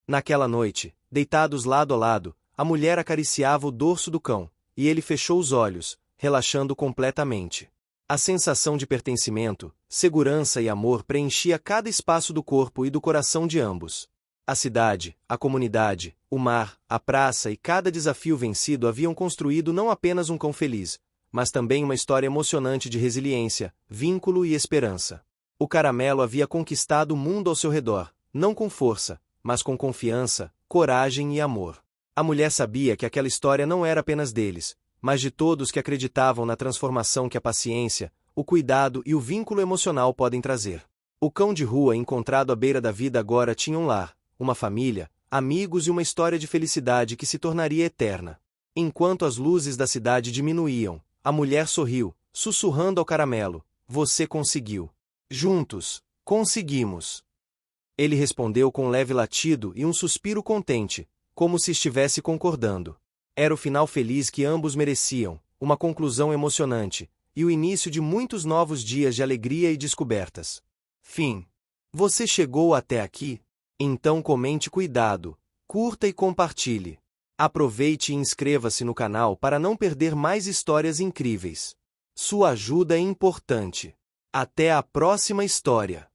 Naquela noite, deitados lado a lado, a mulher acariciava o dorso do cão, e ele fechou os olhos, relaxando completamente. A sensação de pertencimento, segurança e amor preenchia cada espaço do corpo e do coração de ambos. A cidade, a comunidade, o mar, a praça e cada desafio vencido haviam construído não apenas um cão feliz, mas também uma história emocionante de resiliência, vínculo e esperança. O caramelo havia conquistado o mundo ao seu redor, não com força, mas com confiança, coragem e amor. A mulher sabia que aquela história não era apenas deles, mas de todos que acreditavam na transformação que a paciência, o cuidado e o vínculo emocional podem trazer. O cão de rua encontrado à beira da vida agora tinha um lar, uma família, amigos e uma história de felicidade que se tornaria eterna. Enquanto as luzes da cidade diminuíam, a mulher sorriu, sussurrando ao caramelo: você conseguiu. Juntos, conseguimos. Ele respondeu com um leve latido e um suspiro contente, como se estivesse concordando. Era o final feliz que ambos mereciam, uma conclusão emocionante, e o início de muitos novos dias de alegria e descobertas. Fim. Você chegou até aqui? Então comente cuidado, curta e compartilhe. Aproveite e inscreva-se no canal para não perder mais histórias incríveis. Sua ajuda é importante. Até a próxima história!